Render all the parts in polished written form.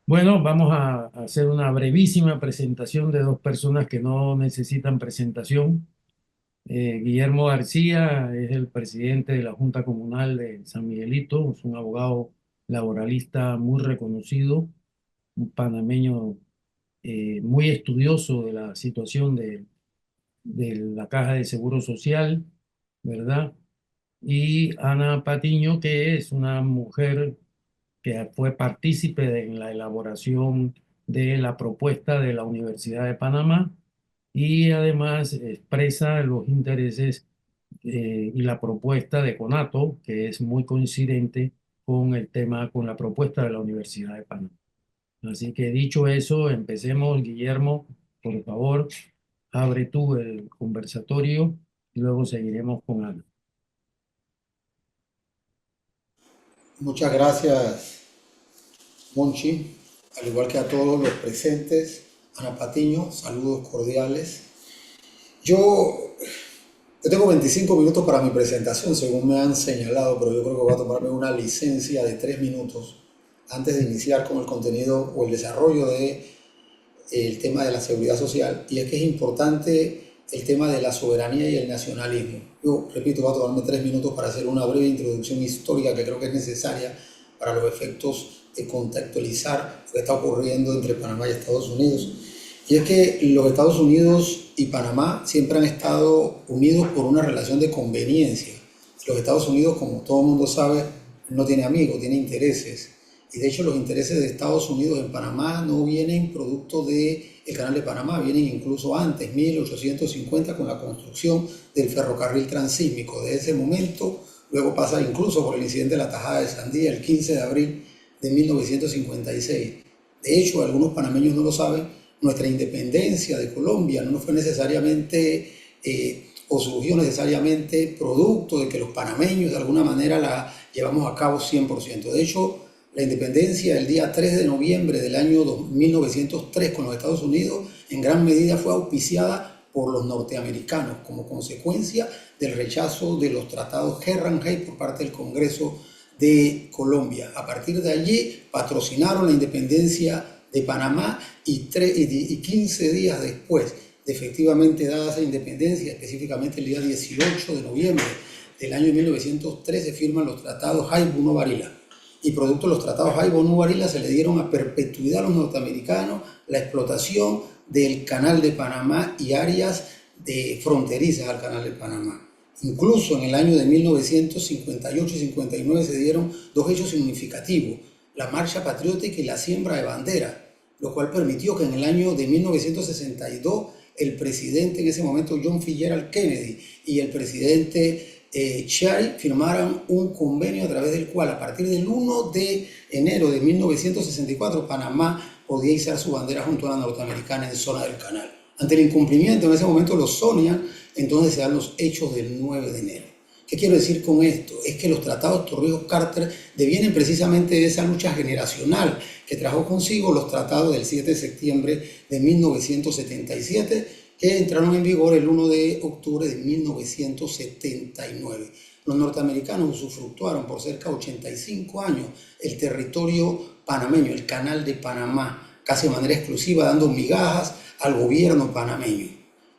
Bueno, vamos a hacer una brevísima presentación de dos personas que no necesitan presentación. Guillermo García es el presidente de la Junta Comunal de San Miguelito, es un abogado laboralista muy reconocido, un panameño muy estudioso de la situación de la Caja de Seguro Social, ¿verdad? Y Ana Patiño, que es una mujer que fue en la elaboración de la propuesta de la Universidad de Panamá y además expresa los intereses y la propuesta de CONATO, que es muy coincidente con el tema, con la propuesta de la Universidad de Panamá. Así que dicho eso, empecemos. Guillermo, por favor, abre tú el conversatorio y luego seguiremos con Ana. Muchas gracias, Monchi, al igual que a todos los presentes. Ana Patiño, saludos cordiales. Yo, yo tengo 25 minutos para mi presentación, según me han señalado, pero yo creo que voy a tomarme una licencia de 3 minutos antes de iniciar con el contenido o el desarrollo de el tema de la seguridad social, y es que es importante el tema de la soberanía y el nacionalismo. Yo, repito, voy a tomarme 3 minutos para hacer una breve introducción histórica que creo que es necesaria para los efectos de contextualizar lo que está ocurriendo entre Panamá y Estados Unidos. Y es que los Estados Unidos y Panamá siempre han estado unidos por una relación de conveniencia. Los Estados Unidos, como todo el mundo sabe, no tiene amigos, tiene intereses. Y de hecho los intereses de Estados Unidos en Panamá no vienen producto del Canal de Panamá, vienen incluso antes, 1850, con la construcción del ferrocarril transísmico. De ese momento, luego pasa incluso por el incidente de la Tajada de Sandía, el 15 de abril de 1956. De hecho, algunos panameños no lo saben, nuestra independencia de Colombia no fue necesariamente o surgió necesariamente producto de que los panameños de alguna manera la llevamos a cabo 100%. De hecho, la independencia el día 3 de noviembre del año 1903 con los Estados Unidos en gran medida fue auspiciada por los norteamericanos como consecuencia del rechazo de los tratados Herrenheim por parte del Congreso de Colombia. A partir de allí patrocinaron la independencia de Panamá y 15 días después de efectivamente dada esa independencia, específicamente el día 18 de noviembre del año 1903, se firman los tratados Jaibuno-Varila. Y producto de los tratados Jaibuno-Varila se le dieron a perpetuidad a los norteamericanos la explotación del Canal de Panamá y áreas fronterizas al Canal de Panamá. Incluso en el año de 1958 y 59 se dieron dos hechos significativos: la marcha patriótica y la siembra de bandera, lo cual permitió que en el año de 1962 el presidente en ese momento, John Fitzgerald Kennedy, y el presidente Cherry firmaran un convenio a través del cual a partir del 1 de enero de 1964 Panamá podía izar su bandera junto a la norteamericana en zona del canal. Ante el incumplimiento, en ese momento los Sonia, entonces se dan los hechos del 9 de enero. ¿Qué quiero decir con esto? Es que los tratados Torrijos-Carter devienen precisamente de esa lucha generacional que trajo consigo los tratados del 7 de septiembre de 1977, que entraron en vigor el 1 de octubre de 1979. Los norteamericanos usufructuaron por cerca de 85 años el territorio panameño, el Canal de Panamá, casi de manera exclusiva, dando migajas al gobierno panameño.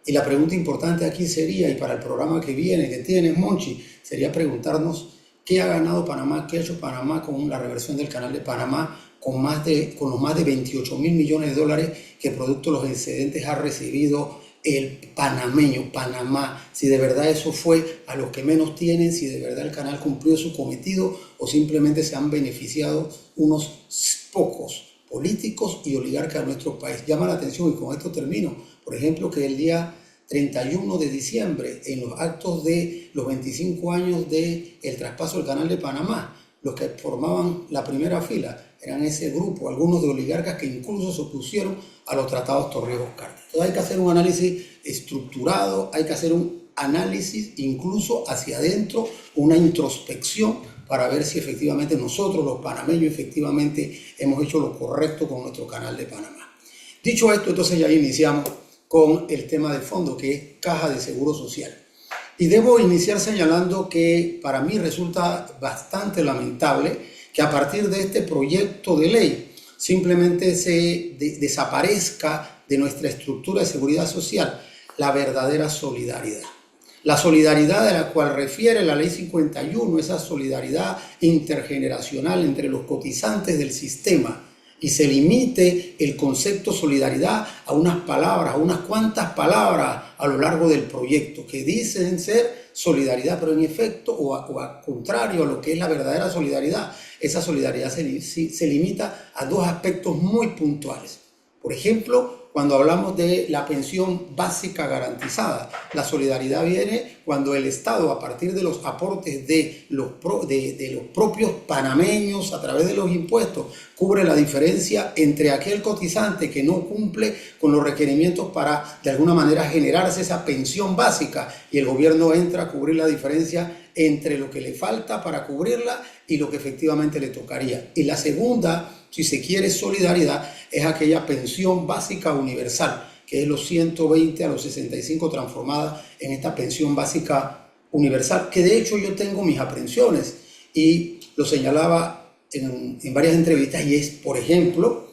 Y la pregunta importante aquí sería, y para el programa que viene, que tienes, Monchi, sería preguntarnos qué ha ganado Panamá, qué ha hecho Panamá con la reversión del Canal de Panamá, con los más de 28 mil millones de dólares que producto de los excedentes ha recibido el panameño, Panamá, si de verdad eso fue a los que menos tienen, si de verdad el canal cumplió su cometido o simplemente se han beneficiado unos pocos políticos y oligarcas de nuestro país. Llama la atención, y con esto termino, por ejemplo, que el día 31 de diciembre, en los actos de los 25 años del traspaso del Canal de Panamá, los que formaban la primera fila eran ese grupo, algunos de oligarcas que incluso se opusieron a los tratados Torrijos-Carter. Entonces hay que hacer un análisis estructurado, hay que hacer un análisis incluso hacia adentro, una introspección para ver si efectivamente nosotros los panameños efectivamente hemos hecho lo correcto con nuestro Canal de Panamá. Dicho esto, entonces ya iniciamos con el tema de fondo, que es Caja de Seguro Social. Y debo iniciar señalando que para mí resulta bastante lamentable que a partir de este proyecto de ley simplemente desaparezca de nuestra estructura de seguridad social la verdadera solidaridad. La solidaridad de la cual refiere la Ley 51, esa solidaridad intergeneracional entre los cotizantes del sistema, y se limite el concepto solidaridad a unas palabras, a unas cuantas palabras a lo largo del proyecto que dicen ser solidaridad, pero en efecto, o a contrario a lo que es la verdadera solidaridad, esa solidaridad se limita a dos aspectos muy puntuales. Por ejemplo, cuando hablamos de la pensión básica garantizada, la solidaridad viene cuando el Estado, a partir de los aportes de los propios panameños a través de los impuestos, cubre la diferencia entre aquel cotizante que no cumple con los requerimientos para, de alguna manera, generarse esa pensión básica, y el gobierno entra a cubrir la diferencia entre lo que le falta para cubrirla y lo que efectivamente le tocaría. Y la segunda, si se quiere, solidaridad, es aquella pensión básica universal, que es los 120 a los 65 transformada en esta pensión básica universal, que de hecho yo tengo mis aprensiones y lo señalaba en varias entrevistas, y es, por ejemplo,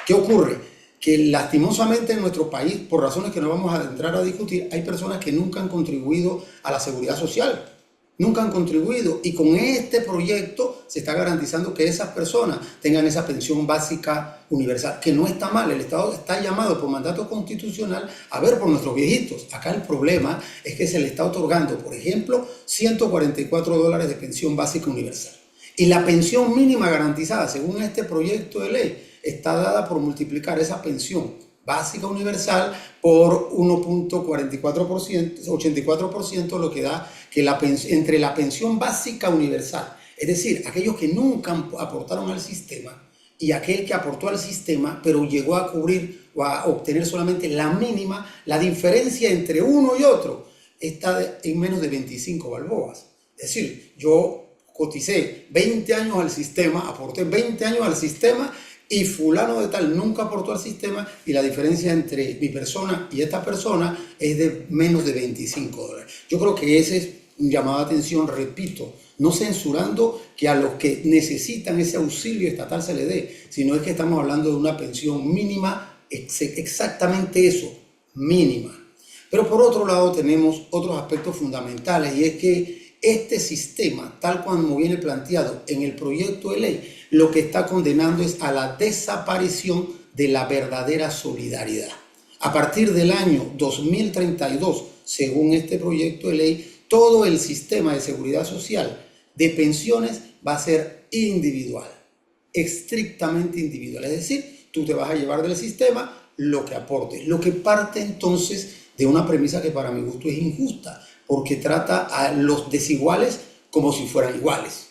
¿qué ocurre? Que lastimosamente en nuestro país, por razones que no vamos a entrar a discutir, hay personas que nunca han contribuido a la seguridad social. Nunca han contribuido, y con este proyecto se está garantizando que esas personas tengan esa pensión básica universal, que no está mal. El Estado está llamado por mandato constitucional a ver por nuestros viejitos. Acá el problema es que se le está otorgando, por ejemplo, $144 de pensión básica universal. Y la pensión mínima garantizada, según este proyecto de ley, está dada por multiplicar esa pensión básica universal por 1.44%, 84%, lo que da que entre la pensión básica universal, es decir, aquellos que nunca aportaron al sistema, y aquel que aportó al sistema, pero llegó a cubrir o a obtener solamente la mínima, la diferencia entre uno y otro está en menos de 25 balboas. Es decir, yo coticé 20 años al sistema, aporté 20 años al sistema, y fulano de tal nunca aportó al sistema, y la diferencia entre mi persona y esta persona es de menos de $25. Yo creo que ese es un llamado de atención, repito, no censurando que a los que necesitan ese auxilio estatal se le dé, sino es que estamos hablando de una pensión mínima, exactamente eso, mínima. Pero por otro lado tenemos otros aspectos fundamentales, y es que este sistema, tal como viene planteado en el proyecto de ley, lo que está condenando es a la desaparición de la verdadera solidaridad. A partir del año 2032, según este proyecto de ley, todo el sistema de seguridad social de pensiones va a ser individual, estrictamente individual. Es decir, tú te vas a llevar del sistema lo que aportes, lo que parte entonces de una premisa que para mi gusto es injusta, porque trata a los desiguales como si fueran iguales.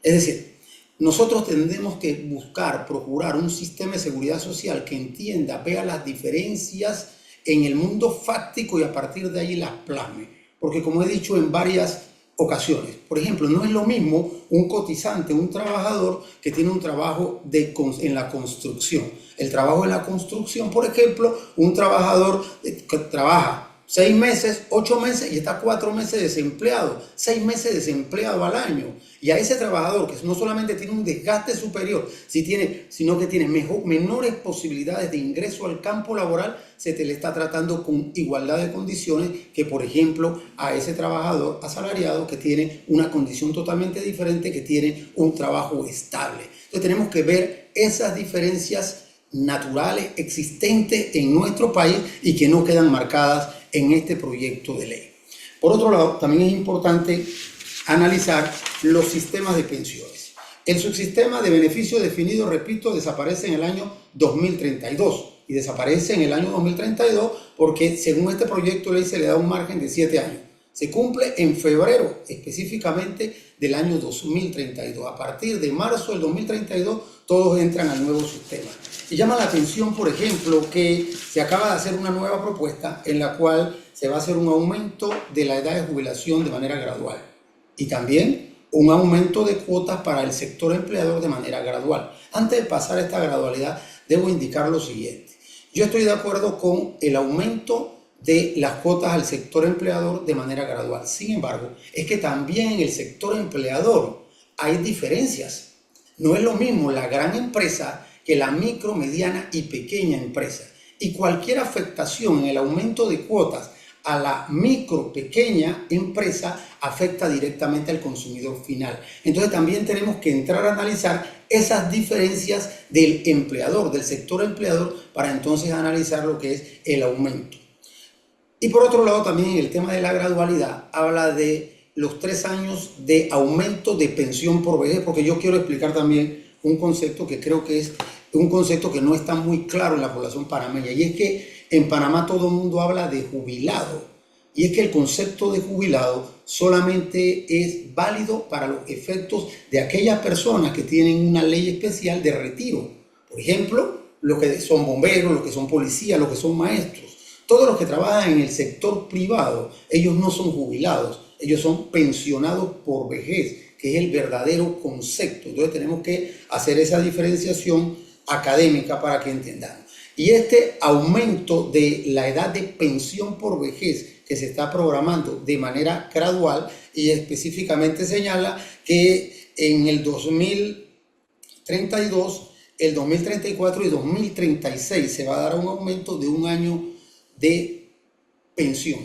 Es decir, nosotros tendremos que buscar, procurar un sistema de seguridad social que entienda, vea las diferencias en el mundo fáctico y a partir de ahí las plasme. Porque como he dicho en varias ocasiones, por ejemplo, no es lo mismo un cotizante, un trabajador que tiene un trabajo en la construcción. El trabajo en la construcción, por ejemplo, un trabajador que trabaja 6 meses, 8 meses y está 4 meses desempleado, 6 meses desempleado al año. Y a ese trabajador que no solamente tiene un desgaste superior, sino que tiene menores posibilidades de ingreso al campo laboral, se le está tratando con igualdad de condiciones que, por ejemplo, a ese trabajador asalariado que tiene una condición totalmente diferente, que tiene un trabajo estable. Entonces tenemos que ver esas diferencias naturales existentes en nuestro país y que no quedan marcadas en este proyecto de ley. Por otro lado, también es importante analizar los sistemas de pensiones. El subsistema de beneficio definido, repito, desaparece en el año 2032 y desaparece en el año 2032 porque según este proyecto de ley se le da un margen de 7 años. Se cumple en febrero específicamente del año 2032. A partir de marzo del 2032 todos entran al nuevo sistema. Y llama la atención, por ejemplo, que se acaba de hacer una nueva propuesta en la cual se va a hacer un aumento de la edad de jubilación de manera gradual y también un aumento de cuotas para el sector empleador de manera gradual. Antes de pasar a esta gradualidad, debo indicar lo siguiente. Yo estoy de acuerdo con el aumento de las cuotas al sector empleador de manera gradual. Sin embargo, es que también en el sector empleador hay diferencias. No es lo mismo la gran empresa que la micro, mediana y pequeña empresa. Y cualquier afectación en el aumento de cuotas a la micro, pequeña empresa afecta directamente al consumidor final. Entonces también tenemos que entrar a analizar esas diferencias del empleador, del sector empleador, para entonces analizar lo que es el aumento. Y por otro lado también en el tema de la gradualidad habla de los 3 años de aumento de pensión por vejez, porque yo quiero explicar también un concepto que creo que es un concepto que no está muy claro en la población panameña, y es que en Panamá todo el mundo habla de jubilado, y es que el concepto de jubilado solamente es válido para los efectos de aquellas personas que tienen una ley especial de retiro. Por ejemplo, los que son bomberos, los que son policías, los que son maestros. Todos los que trabajan en el sector privado, ellos no son jubilados, ellos son pensionados por vejez, que es el verdadero concepto. Entonces tenemos que hacer esa diferenciación académica para que entendamos. Y este aumento de la edad de pensión por vejez que se está programando de manera gradual, y específicamente señala que en el 2032, el 2034 y 2036 se va a dar un aumento de 1 año de pensión.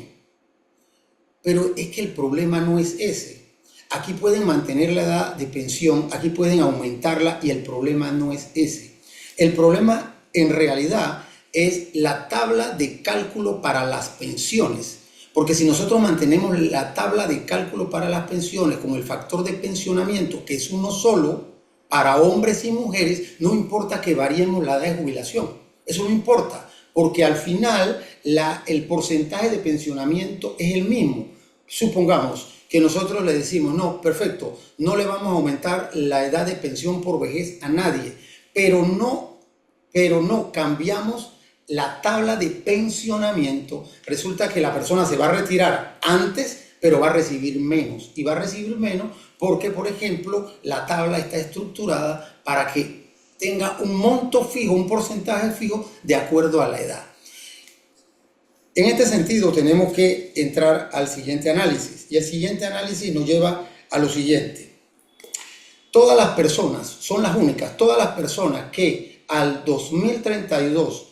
Pero es que el problema no es ese. Aquí pueden mantener la edad de pensión, aquí pueden aumentarla, y el problema no es ese. El problema en realidad es la tabla de cálculo para las pensiones. Porque si nosotros mantenemos la tabla de cálculo para las pensiones con el factor de pensionamiento, que es uno solo, para hombres y mujeres, no importa que variemos la edad de jubilación. Eso no importa, porque al final el porcentaje de pensionamiento es el mismo. Supongamos que nosotros le decimos, no, perfecto, no le vamos a aumentar la edad de pensión por vejez a nadie, pero no cambiamos la tabla de pensionamiento. Resulta que la persona se va a retirar antes, pero va a recibir menos. Y va a recibir menos porque, por ejemplo, la tabla está estructurada para que tenga un monto fijo, un porcentaje fijo de acuerdo a la edad. En este sentido, tenemos que entrar al siguiente análisis. Y el siguiente análisis nos lleva a lo siguiente. Todas las personas, son las únicas, todas las personas que al 2032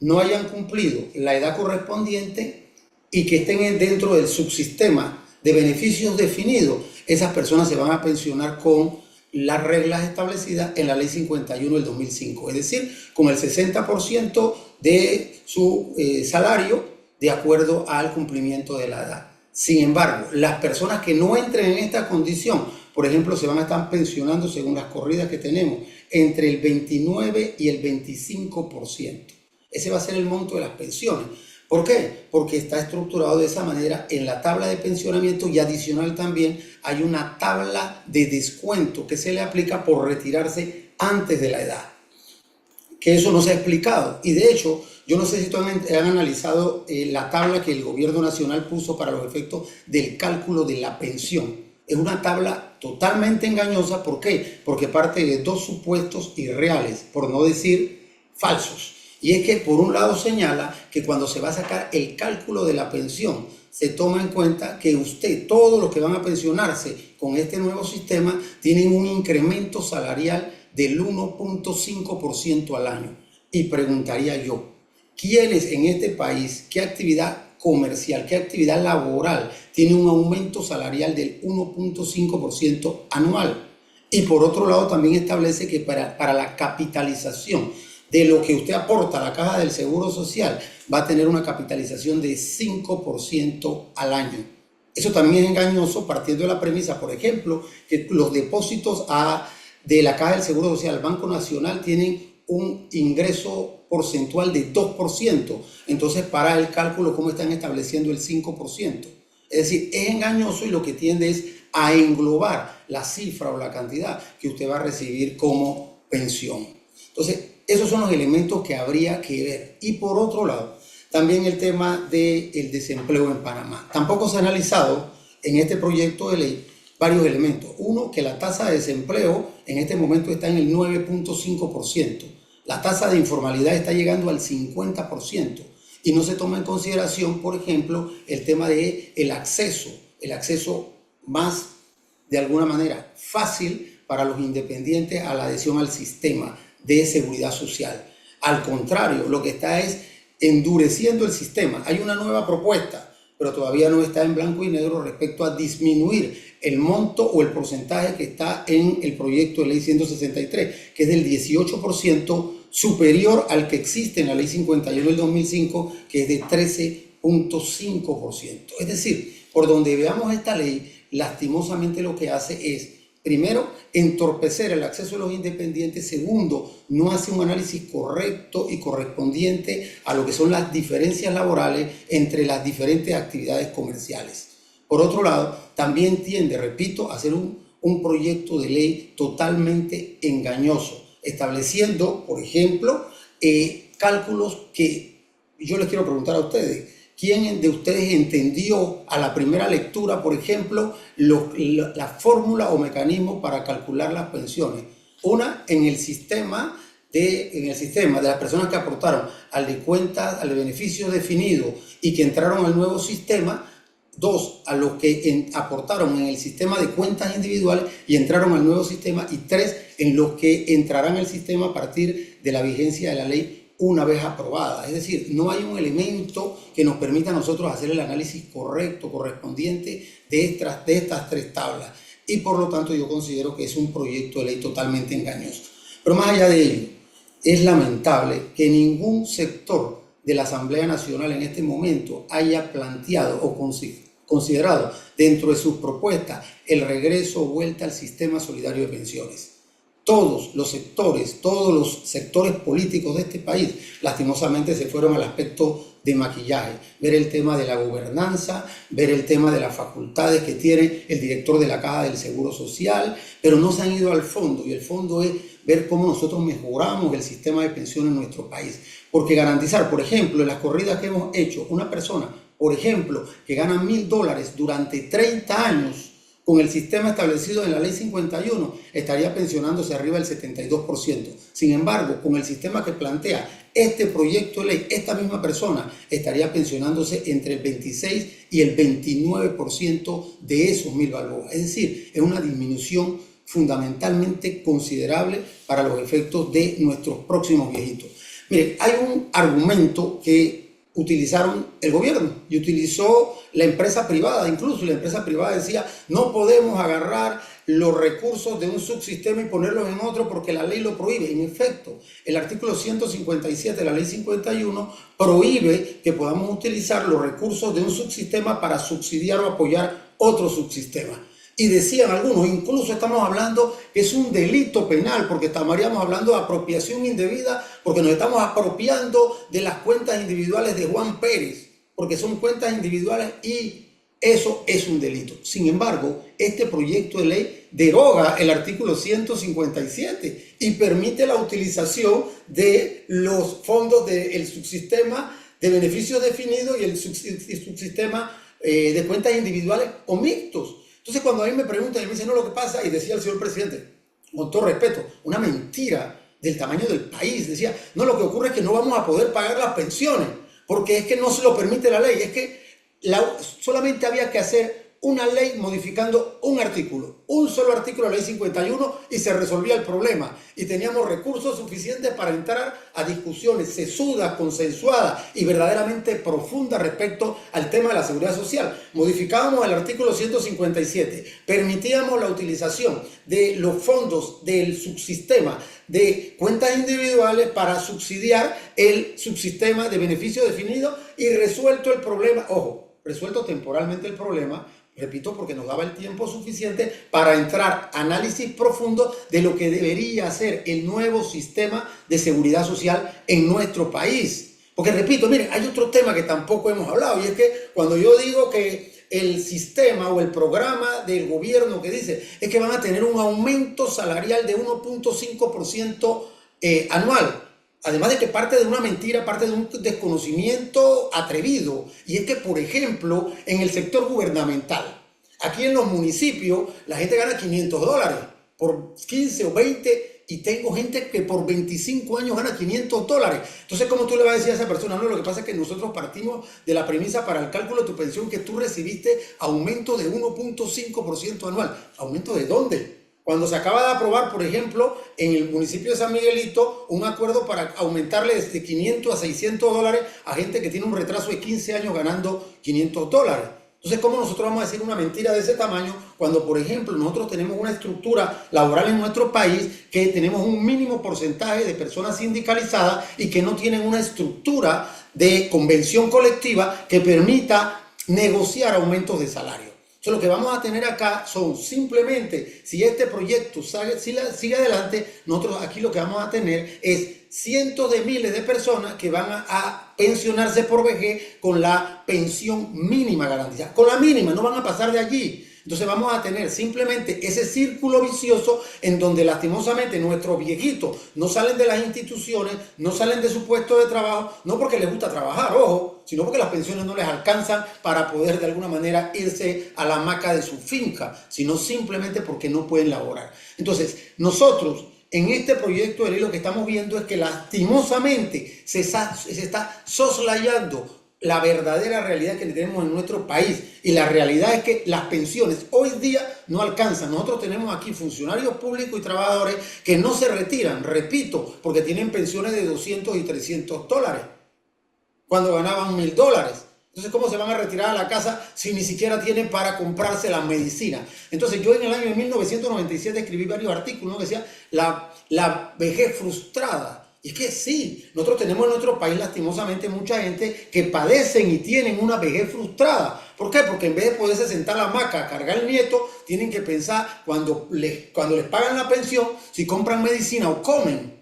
no hayan cumplido la edad correspondiente y que estén dentro del subsistema de beneficios definidos, esas personas se van a pensionar con las reglas establecidas en la Ley 51 del 2005, es decir, con el 60% de su salario de acuerdo al cumplimiento de la edad. Sin embargo, las personas que no entren en esta condición, por ejemplo, se van a estar pensionando, según las corridas que tenemos, entre el 29 y el 25%. Ese va a ser el monto de las pensiones. ¿Por qué? Porque está estructurado de esa manera en la tabla de pensionamiento, y adicional también hay una tabla de descuento que se le aplica por retirarse antes de la edad. Que eso no se ha explicado. Y de hecho, yo no sé si han analizado la tabla que el gobierno nacional puso para los efectos del cálculo de la pensión. Es una tabla totalmente engañosa. ¿Por qué? Porque parte de 2 supuestos irreales, por no decir falsos. Y es que por un lado señala que cuando se va a sacar el cálculo de la pensión, se toma en cuenta que todos los que van a pensionarse con este nuevo sistema, tienen un incremento salarial del 1.5% al año. Y preguntaría yo, ¿quiénes en este país, qué actividad comercial, qué actividad laboral tiene un aumento salarial del 1.5% anual? Y por otro lado también establece que para la capitalización de lo que usted aporta a la caja del Seguro Social, va a tener una capitalización de 5% al año. Eso también es engañoso, partiendo de la premisa, por ejemplo, que los depósitos de la caja del Seguro Social al Banco Nacional tienen un ingreso porcentual de 2%. Entonces, para el cálculo, ¿cómo están estableciendo el 5%? Es decir, es engañoso, y lo que tiende es a englobar la cifra o la cantidad que usted va a recibir como pensión. Entonces, esos son los elementos que habría que ver. Y por otro lado, también el tema del desempleo en Panamá. Tampoco se ha analizado en este proyecto de ley varios elementos. Uno, que la tasa de desempleo en este momento está en el 9.5%. La tasa de informalidad está llegando al 50%. Y no se toma en consideración, por ejemplo, el tema del acceso más, de alguna manera, fácil para los independientes a la adhesión al sistema de seguridad social. Al contrario, lo que está es endureciendo el sistema. Hay una nueva propuesta, pero todavía no está en blanco y negro respecto a disminuir el monto o el porcentaje que está en el proyecto de ley 163, que es del 18% superior al que existe en la ley 51 del 2005, que es de 13.5%. Es decir, por donde veamos esta ley, lastimosamente lo que hace es, primero, entorpecer el acceso de los independientes. Segundo, no hace un análisis correcto y correspondiente a lo que son las diferencias laborales entre las diferentes actividades comerciales. Por otro lado, también tiende, repito, a hacer un proyecto de ley totalmente engañoso, estableciendo, por ejemplo, cálculos que yo les quiero preguntar a ustedes. ¿Quién de ustedes entendió a la primera lectura, por ejemplo, la fórmula o mecanismo para calcular las pensiones? Una, en el sistema de las personas que aportaron al de cuentas, al de beneficios definidos y que entraron al nuevo sistema. Dos, a los que aportaron en el sistema de cuentas individuales y entraron al nuevo sistema. Y tres, en los que entrarán al sistema a partir de la vigencia de la ley una vez aprobada. Es decir, no hay un elemento que nos permita a nosotros hacer el análisis correcto, correspondiente de estas tres tablas. Y por lo tanto yo considero que es un proyecto de ley totalmente engañoso. Pero más allá de ello, es lamentable que ningún sector de la Asamblea Nacional en este momento haya planteado o considerado dentro de sus propuestas el regreso o vuelta al sistema solidario de pensiones. Todos los sectores políticos de este país lastimosamente se fueron al aspecto de maquillaje, ver el tema de la gobernanza, ver el tema de las facultades que tiene el director de la Caja del Seguro Social, pero no se han ido al fondo, y el fondo es ver cómo nosotros mejoramos el sistema de pensiones en nuestro país. Porque garantizar, por ejemplo, en las corridas que hemos hecho, una persona, por ejemplo, que gana $1.000 durante 30 años, con el sistema establecido en la ley 51, estaría pensionándose arriba del 72%. Sin embargo, con el sistema que plantea este proyecto de ley, esta misma persona estaría pensionándose entre el 26 y el 29% de esos 1.000 balboas. Es decir, es una disminución fundamentalmente considerable para los efectos de nuestros próximos viejitos. Mire, hay un argumento que utilizaron el gobierno y utilizó la empresa privada. Incluso la empresa privada decía, no podemos agarrar los recursos de un subsistema y ponerlos en otro porque la ley lo prohíbe. En efecto, el artículo 157 de la ley 51 prohíbe que podamos utilizar los recursos de un subsistema para subsidiar o apoyar otro subsistema. Y decían algunos, incluso estamos hablando que es un delito penal, porque estaríamos hablando de apropiación indebida, porque nos estamos apropiando de las cuentas individuales de Juan Pérez, porque son cuentas individuales y eso es un delito. Sin embargo, este proyecto de ley deroga el artículo 157 y permite la utilización de los fondos del subsistema de beneficios definidos y el subsistema de cuentas individuales o mixtos. Entonces, cuando a mí me preguntan y me dicen, no, lo que pasa, y decía el señor presidente, con todo respeto, una mentira del tamaño del país, decía, no, lo que ocurre es que no vamos a poder pagar las pensiones, porque es que no se lo permite la ley, es que solamente había que hacer una ley modificando un solo artículo de la ley 51 y se resolvía el problema. Y teníamos recursos suficientes para entrar a discusiones sesudas, consensuadas y verdaderamente profundas respecto al tema de la seguridad social. Modificábamos el artículo 157, permitíamos la utilización de los fondos del subsistema de cuentas individuales para subsidiar el subsistema de beneficio definido y resuelto el problema, ojo, resuelto temporalmente el problema, repito, porque nos daba el tiempo suficiente para entrar a análisis profundo de lo que debería ser el nuevo sistema de seguridad social en nuestro país. Porque repito, miren, hay otro tema que tampoco hemos hablado, y es que cuando yo digo que el sistema o el programa del gobierno que dice es que van a tener un aumento salarial de 1.5% anual. Además de que parte de una mentira, parte de un desconocimiento atrevido. Y es que, por ejemplo, en el sector gubernamental, aquí en los municipios, la gente gana $500 por 15 o 20 y tengo gente que por 25 años gana $500. Entonces, ¿cómo tú le vas a decir a esa persona? No, lo que pasa es que nosotros partimos de la premisa para el cálculo de tu pensión que tú recibiste aumento de 1.5% anual. ¿Aumento de dónde? Cuando se acaba de aprobar, por ejemplo, en el municipio de San Miguelito, un acuerdo para aumentarle desde 500 a 600 dólares a gente que tiene un retraso de 15 años ganando 500 dólares. Entonces, ¿cómo nosotros vamos a decir una mentira de ese tamaño cuando, por ejemplo, nosotros tenemos una estructura laboral en nuestro país que tenemos un mínimo porcentaje de personas sindicalizadas y que no tienen una estructura de convención colectiva que permita negociar aumentos de salario? Entonces, lo que vamos a tener acá son simplemente, si este proyecto sigue adelante, nosotros aquí lo que vamos a tener es cientos de miles de personas que van a pensionarse por vejez con la pensión mínima garantizada. Con la mínima, no van a pasar de allí. Entonces vamos a tener simplemente ese círculo vicioso en donde lastimosamente nuestros viejitos no salen de las instituciones, no salen de su puesto de trabajo, no porque les gusta trabajar, ojo, sino porque las pensiones no les alcanzan para poder de alguna manera irse a la hamaca de su finca, sino simplemente porque no pueden laborar. Entonces, nosotros en este proyecto de ley lo que estamos viendo es que lastimosamente se está soslayando la verdadera realidad que tenemos en nuestro país. Y la realidad es que las pensiones hoy día no alcanzan. Nosotros tenemos aquí funcionarios públicos y trabajadores que no se retiran, repito, porque tienen pensiones de 200 y 300 dólares, cuando ganaban $1000. Entonces, ¿cómo se van a retirar a la casa si ni siquiera tienen para comprarse la medicina? Entonces, yo en el año de 1997 escribí varios artículos, ¿no?, que decía la vejez frustrada. Y es que sí, nosotros tenemos en nuestro país lastimosamente mucha gente que padecen y tienen una vejez frustrada. ¿Por qué? Porque en vez de poderse sentar a la hamaca a cargar el nieto, tienen que pensar cuando les pagan la pensión, si compran medicina o comen.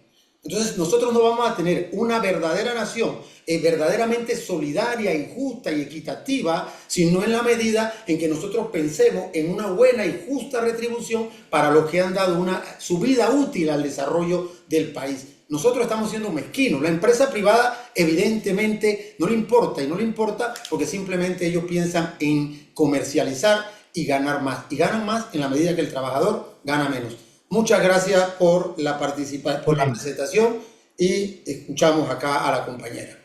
Entonces nosotros no vamos a tener una verdadera nación verdaderamente solidaria y justa y equitativa, sino en la medida en que nosotros pensemos en una buena y justa retribución para los que han dado su vida útil al desarrollo del país. Nosotros estamos siendo mezquinos. La empresa privada evidentemente no le importa, y no le importa porque simplemente ellos piensan en comercializar y ganar más. Y ganan más en la medida que el trabajador gana menos. Muchas gracias por la participación, por la presentación, y escuchamos acá a la compañera.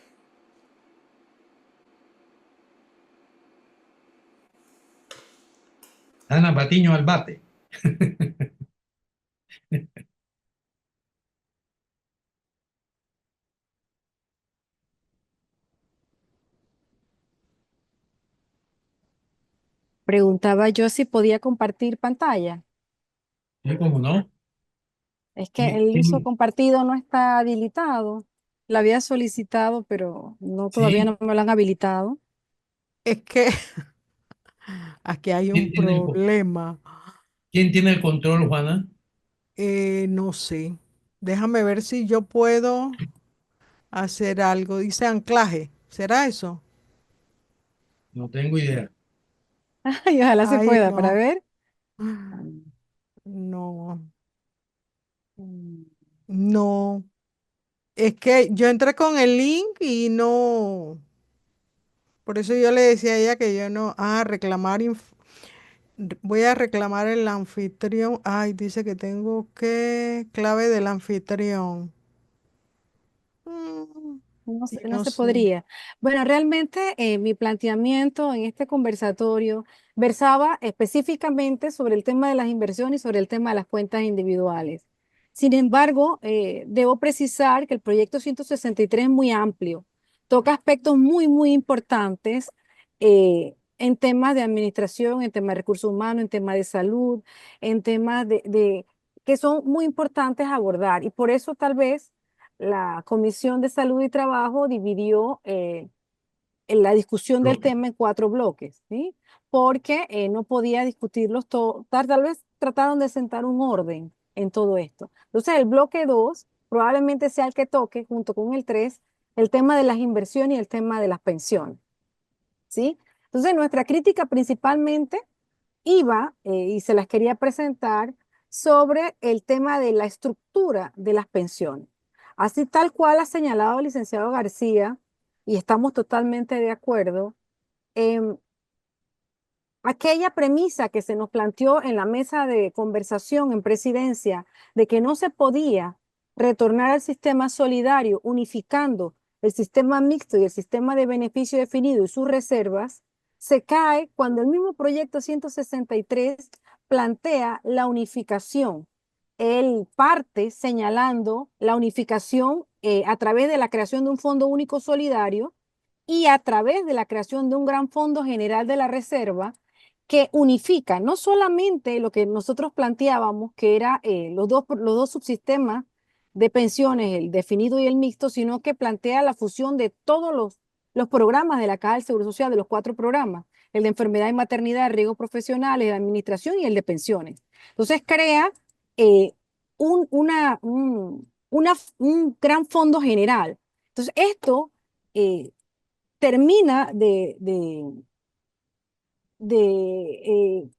Ana Patiño al bate. Preguntaba yo si podía compartir pantalla. ¿Sí, cómo no? Es que el uso Sí, compartido no está habilitado. La había solicitado, pero no, todavía sí. no me lo han habilitado. Es que aquí hay un problema. ¿Quién tiene el control, Juana? No sé. Déjame ver si yo puedo hacer algo. Dice anclaje. ¿Será eso? No tengo idea. Y ojalá se Ay, pueda para no. ver. No, Mm, no. Es que yo entré con el link y no. Por eso yo le decía a ella que yo no. Reclamar. Voy a reclamar el anfitrión. Ay, dice que tengo que. Clave del anfitrión. Mm, No yo no no se sé. podría. Bueno, realmente mi planteamiento en este conversatorio versaba específicamente sobre el tema de las inversiones y sobre el tema de las cuentas individuales. Sin embargo, debo precisar que el proyecto 163 es muy amplio, toca aspectos muy, muy importantes en temas de administración, en temas de recursos humanos, en temas de salud, en temas que son muy importantes abordar. Y por eso tal vez la Comisión de Salud y Trabajo dividió en la discusión del Bloque. tema en 4 bloques, ¿sí? Porque no podía discutirlos todos, tal vez trataron de sentar un orden en todo esto. Entonces, el bloque 2 probablemente sea el que toque, junto con el 3, el tema de las inversiones y el tema de las pensiones, ¿sí? Entonces, nuestra crítica principalmente iba, y se las quería presentar, sobre el tema de la estructura de las pensiones. Así tal cual ha señalado el licenciado García, y estamos totalmente de acuerdo, em, aquella premisa que se nos planteó en la mesa de conversación en presidencia de que no se podía retornar al sistema solidario unificando el sistema mixto y el sistema de beneficio definido y sus reservas, se cae cuando el mismo proyecto 163 plantea la unificación. Él parte señalando la unificación a través de la creación de un fondo único solidario y a través de la creación de un gran fondo general de la reserva que unifica no solamente lo que nosotros planteábamos, que era los dos subsistemas de pensiones, el definido y el mixto, sino que plantea la fusión de todos los programas de la Caja del Seguro Social, de los 4 programas, el de enfermedad y maternidad, riesgos profesionales, de administración y el de pensiones. Entonces crea un, una, un gran fondo general. Entonces esto termina de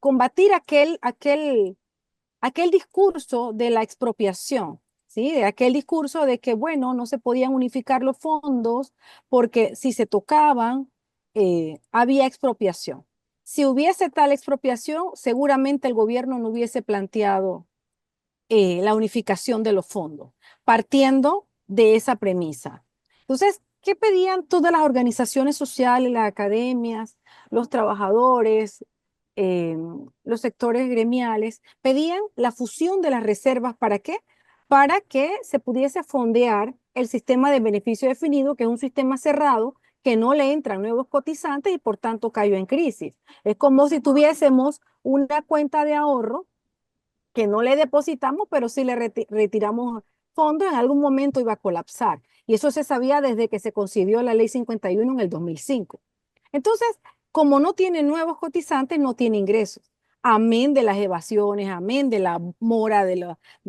combatir aquel discurso de la expropiación, ¿sí? De aquel discurso de que, bueno, no se podían unificar los fondos porque si se tocaban, había expropiación. Si hubiese tal expropiación, seguramente el gobierno no hubiese planteado la unificación de los fondos, partiendo de esa premisa. Entonces, ¿qué pedían todas las organizaciones sociales, las academias, los trabajadores, eh, los sectores gremiales? Pedían la fusión de las reservas. ¿Para qué? Para que se pudiese fondear el sistema de beneficio definido, que es un sistema cerrado, que no le entran nuevos cotizantes y por tanto cayó en crisis. Es como si tuviésemos una cuenta de ahorro que no le depositamos, pero si le retiramos fondos, en algún momento iba a colapsar. Y eso se sabía desde que se concibió la Ley 51 en el 2005. Entonces, como no tiene nuevos cotizantes, no tiene ingresos. Amén de las evasiones, amén de la mora de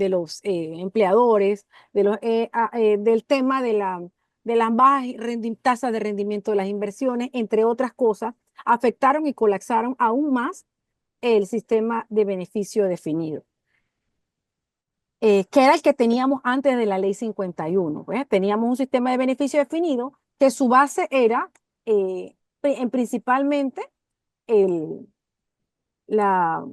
los empleadores, del tema de las bajas tasas de rendimiento de las inversiones, entre otras cosas, afectaron y colapsaron aún más el sistema de beneficio definido. Que era el que teníamos antes de la ley 51. ¿Ves? Teníamos un sistema de beneficio definido que su base era principalmente el, la,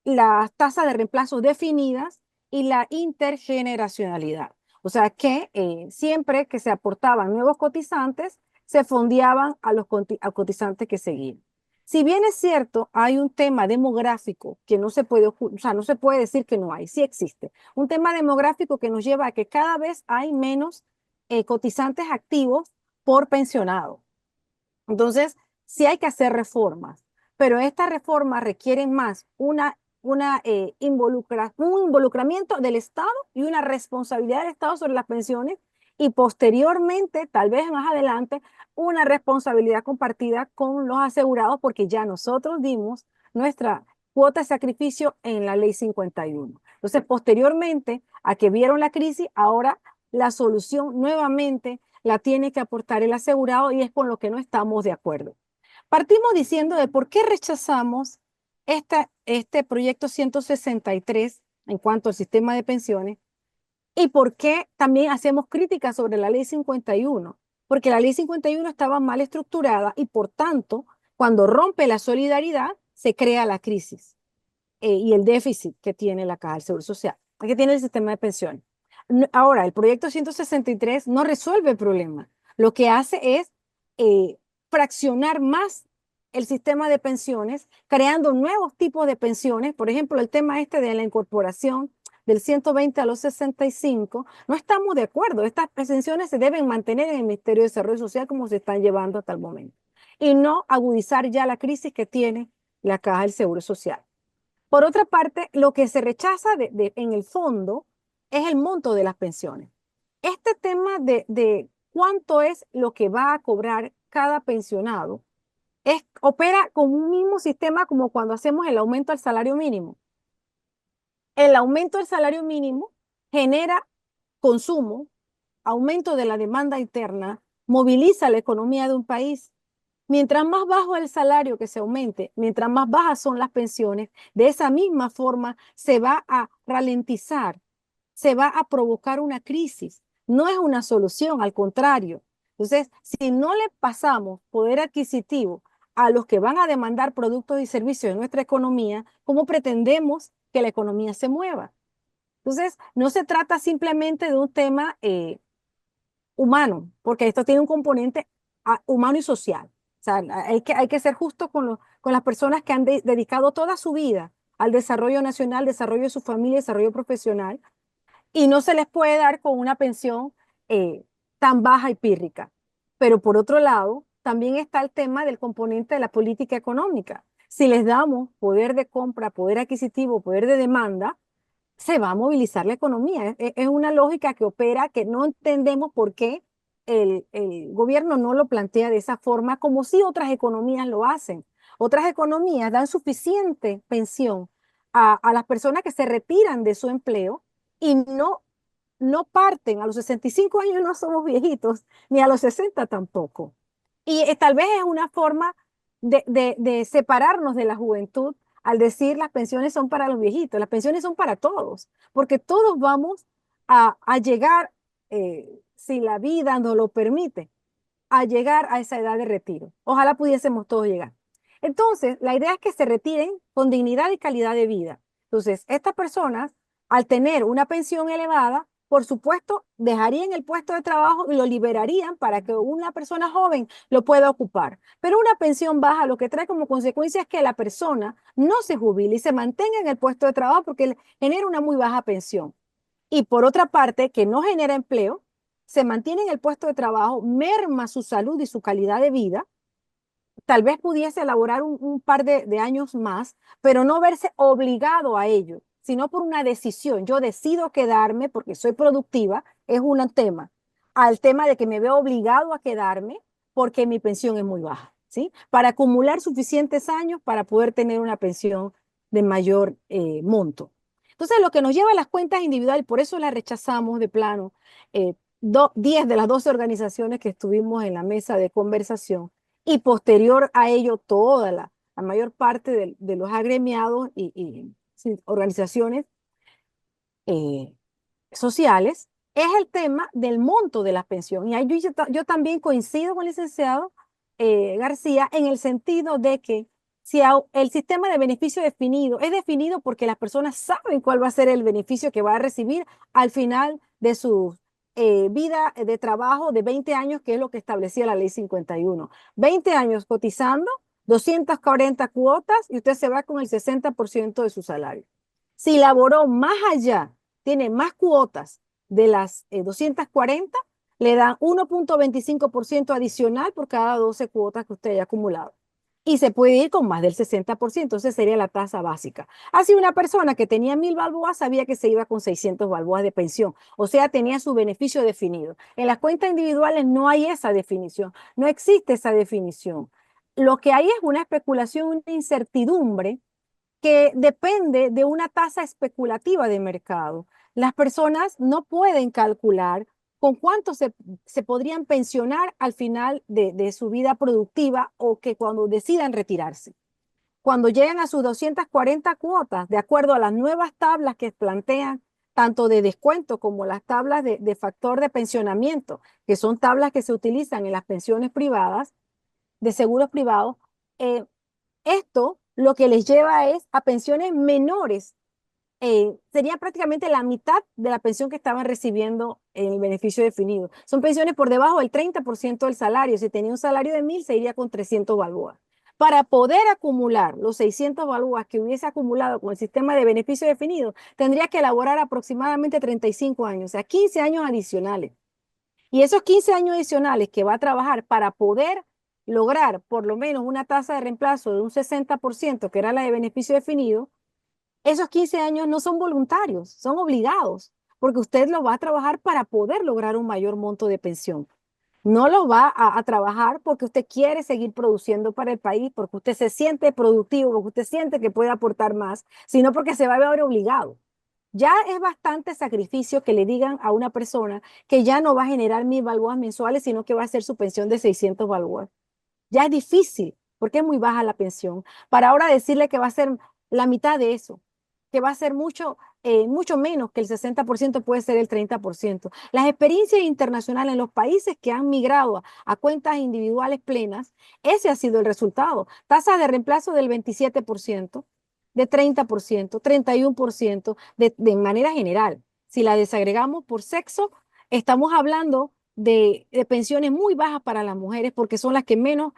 las tasas de reemplazo definidas y la intergeneracionalidad. O sea que siempre que se aportaban nuevos cotizantes, se fondeaban a los cotizantes que seguían. Si bien es cierto, hay un tema demográfico que no se puede, o sea, no se puede decir que no hay, sí existe. Un tema demográfico que nos lleva a que cada vez hay menos cotizantes activos por pensionado. Entonces, sí hay que hacer reformas, pero estas reformas requieren más un involucramiento del Estado y una responsabilidad del Estado sobre las pensiones y posteriormente, tal vez más adelante, una responsabilidad compartida con los asegurados porque ya nosotros dimos nuestra cuota de sacrificio en la ley 51. Entonces, posteriormente a que vieron la crisis, ahora la solución nuevamente la tiene que aportar el asegurado y es con lo que no estamos de acuerdo. Partimos diciendo de por qué rechazamos este proyecto 163 en cuanto al sistema de pensiones y por qué también hacemos críticas sobre la ley 51, porque la ley 51 estaba mal estructurada y por tanto, cuando rompe la solidaridad, se crea la crisis y el déficit que tiene la Caja del Seguro Social, que tiene el sistema de pensiones. Ahora, el proyecto 163 no resuelve el problema. Lo que hace es fraccionar más el sistema de pensiones, creando nuevos tipos de pensiones. Por ejemplo, el tema este de la incorporación del 120 a los 65, no estamos de acuerdo. Estas pensiones se deben mantener en el Ministerio de Desarrollo Social como se están llevando hasta el momento y no agudizar ya la crisis que tiene la Caja del Seguro Social. Por otra parte, lo que se rechaza en el fondo es el monto de las pensiones. Este tema de cuánto es lo que va a cobrar cada pensionado opera con un mismo sistema como cuando hacemos el aumento al salario mínimo. El aumento del salario mínimo genera consumo, aumento de la demanda interna, moviliza la economía de un país. Mientras más bajo el salario que se aumente, mientras más bajas son las pensiones, de esa misma forma se va a ralentizar, se va a provocar una crisis. No es una solución, al contrario. Entonces, si no le pasamos poder adquisitivo a los que van a demandar productos y servicios de nuestra economía, ¿cómo pretendemos que la economía se mueva? Entonces, no se trata simplemente de un tema humano, porque esto tiene un componente humano y social. O sea, hay que ser justo con las personas que han dedicado toda su vida al desarrollo nacional, desarrollo de su familia, desarrollo profesional, y no se les puede dar con una pensión eh, tan baja y pírrica. Pero por otro lado, también está el tema del componente de la política económica. Si les damos poder de compra, poder adquisitivo, poder de demanda, se va a movilizar la economía. Es una lógica que opera, que no entendemos por qué el gobierno no lo plantea de esa forma, como si otras economías lo hacen. Otras economías dan suficiente pensión a las personas que se retiran de su empleo y no parten. A los 65 años no somos viejitos, ni a los 60 tampoco. Y tal vez es una forma de separarnos de la juventud al decir las pensiones son para los viejitos, las pensiones son para todos, porque todos vamos a llegar, si la vida nos lo permite, a llegar a esa edad de retiro. Ojalá pudiésemos todos llegar. Entonces, la idea es que se retiren con dignidad y calidad de vida. Entonces, estas personas, al tener una pensión elevada, por supuesto, dejarían el puesto de trabajo y lo liberarían para que una persona joven lo pueda ocupar. Pero una pensión baja lo que trae como consecuencia es que la persona no se jubile y se mantenga en el puesto de trabajo porque genera una muy baja pensión. Y por otra parte, que no genera empleo, se mantiene en el puesto de trabajo, merma su salud y su calidad de vida, tal vez pudiese elaborar un par de años más, pero no verse obligado a ello, sino por una decisión. Yo decido quedarme porque soy productiva, es un tema. Al tema de que me veo obligado a quedarme porque mi pensión es muy baja, ¿sí? Para acumular suficientes años para poder tener una pensión de mayor monto. Entonces, lo que nos lleva a las cuentas individuales, por eso las rechazamos de plano, 10 de las 12 organizaciones que estuvimos en la mesa de conversación, y posterior a ello toda la mayor parte de los agremiados y sí, organizaciones eh, sociales, es el tema del monto de la pensión. Y ahí yo también coincido con el licenciado García en el sentido de que si el sistema de beneficio definido es definido porque las personas saben cuál va a ser el beneficio que va a recibir al final de su vida de trabajo de 20 años, que es lo que establecía la ley 51. 20 años cotizando, 240 cuotas y usted se va con el 60% de su salario. Si laboró más allá, tiene más cuotas de las 240, le dan 1.25% adicional por cada 12 cuotas que usted haya acumulado. Y se puede ir con más del 60%, entonces sería la tasa básica. Así una persona que tenía 1.000 balboas sabía que se iba con 600 balboas de pensión, o sea, tenía su beneficio definido. En las cuentas individuales no hay esa definición, no existe esa definición. Lo que hay es una especulación, una incertidumbre que depende de una tasa especulativa de mercado. Las personas no pueden calcular con cuánto se podrían pensionar al final de su vida productiva o que cuando decidan retirarse. Cuando llegan a sus 240 cuotas, de acuerdo a las nuevas tablas que plantean, tanto de descuento como las tablas de factor de pensionamiento, que son tablas que se utilizan en las pensiones privadas, de seguros privados, eh, esto lo que les lleva es a pensiones menores. Sería prácticamente la mitad de la pensión que estaban recibiendo en el beneficio definido. Son pensiones por debajo del 30% del salario. Si tenía un salario de 1.000, se iría con 300 balboas. Para poder acumular los 600 balboas que hubiese acumulado con el sistema de beneficio definido, tendría que elaborar aproximadamente 35 años, o sea, 15 años adicionales. Y esos 15 años adicionales que va a trabajar para poder lograr por lo menos una tasa de reemplazo de un 60%, que era la de beneficio definido, esos 15 años no son voluntarios, son obligados, porque usted lo va a trabajar para poder lograr un mayor monto de pensión. No lo va a trabajar porque usted quiere seguir produciendo para el país, porque usted se siente productivo, porque usted siente que puede aportar más, sino porque se va a ver obligado. Ya es bastante sacrificio que le digan a una persona que ya no va a generar 1.000 balboas mensuales, sino que va a ser su pensión de 600 balboas. Ya es difícil, porque es muy baja la pensión. Para ahora decirle que va a ser la mitad de eso, que va a ser mucho menos, que el 60% puede ser el 30%. Las experiencias internacionales en los países que han migrado a cuentas individuales plenas, ese ha sido el resultado. Tasas de reemplazo del 27%, de 30%, 31%, de manera general. Si la desagregamos por sexo, estamos hablando de pensiones muy bajas para las mujeres porque son las que menos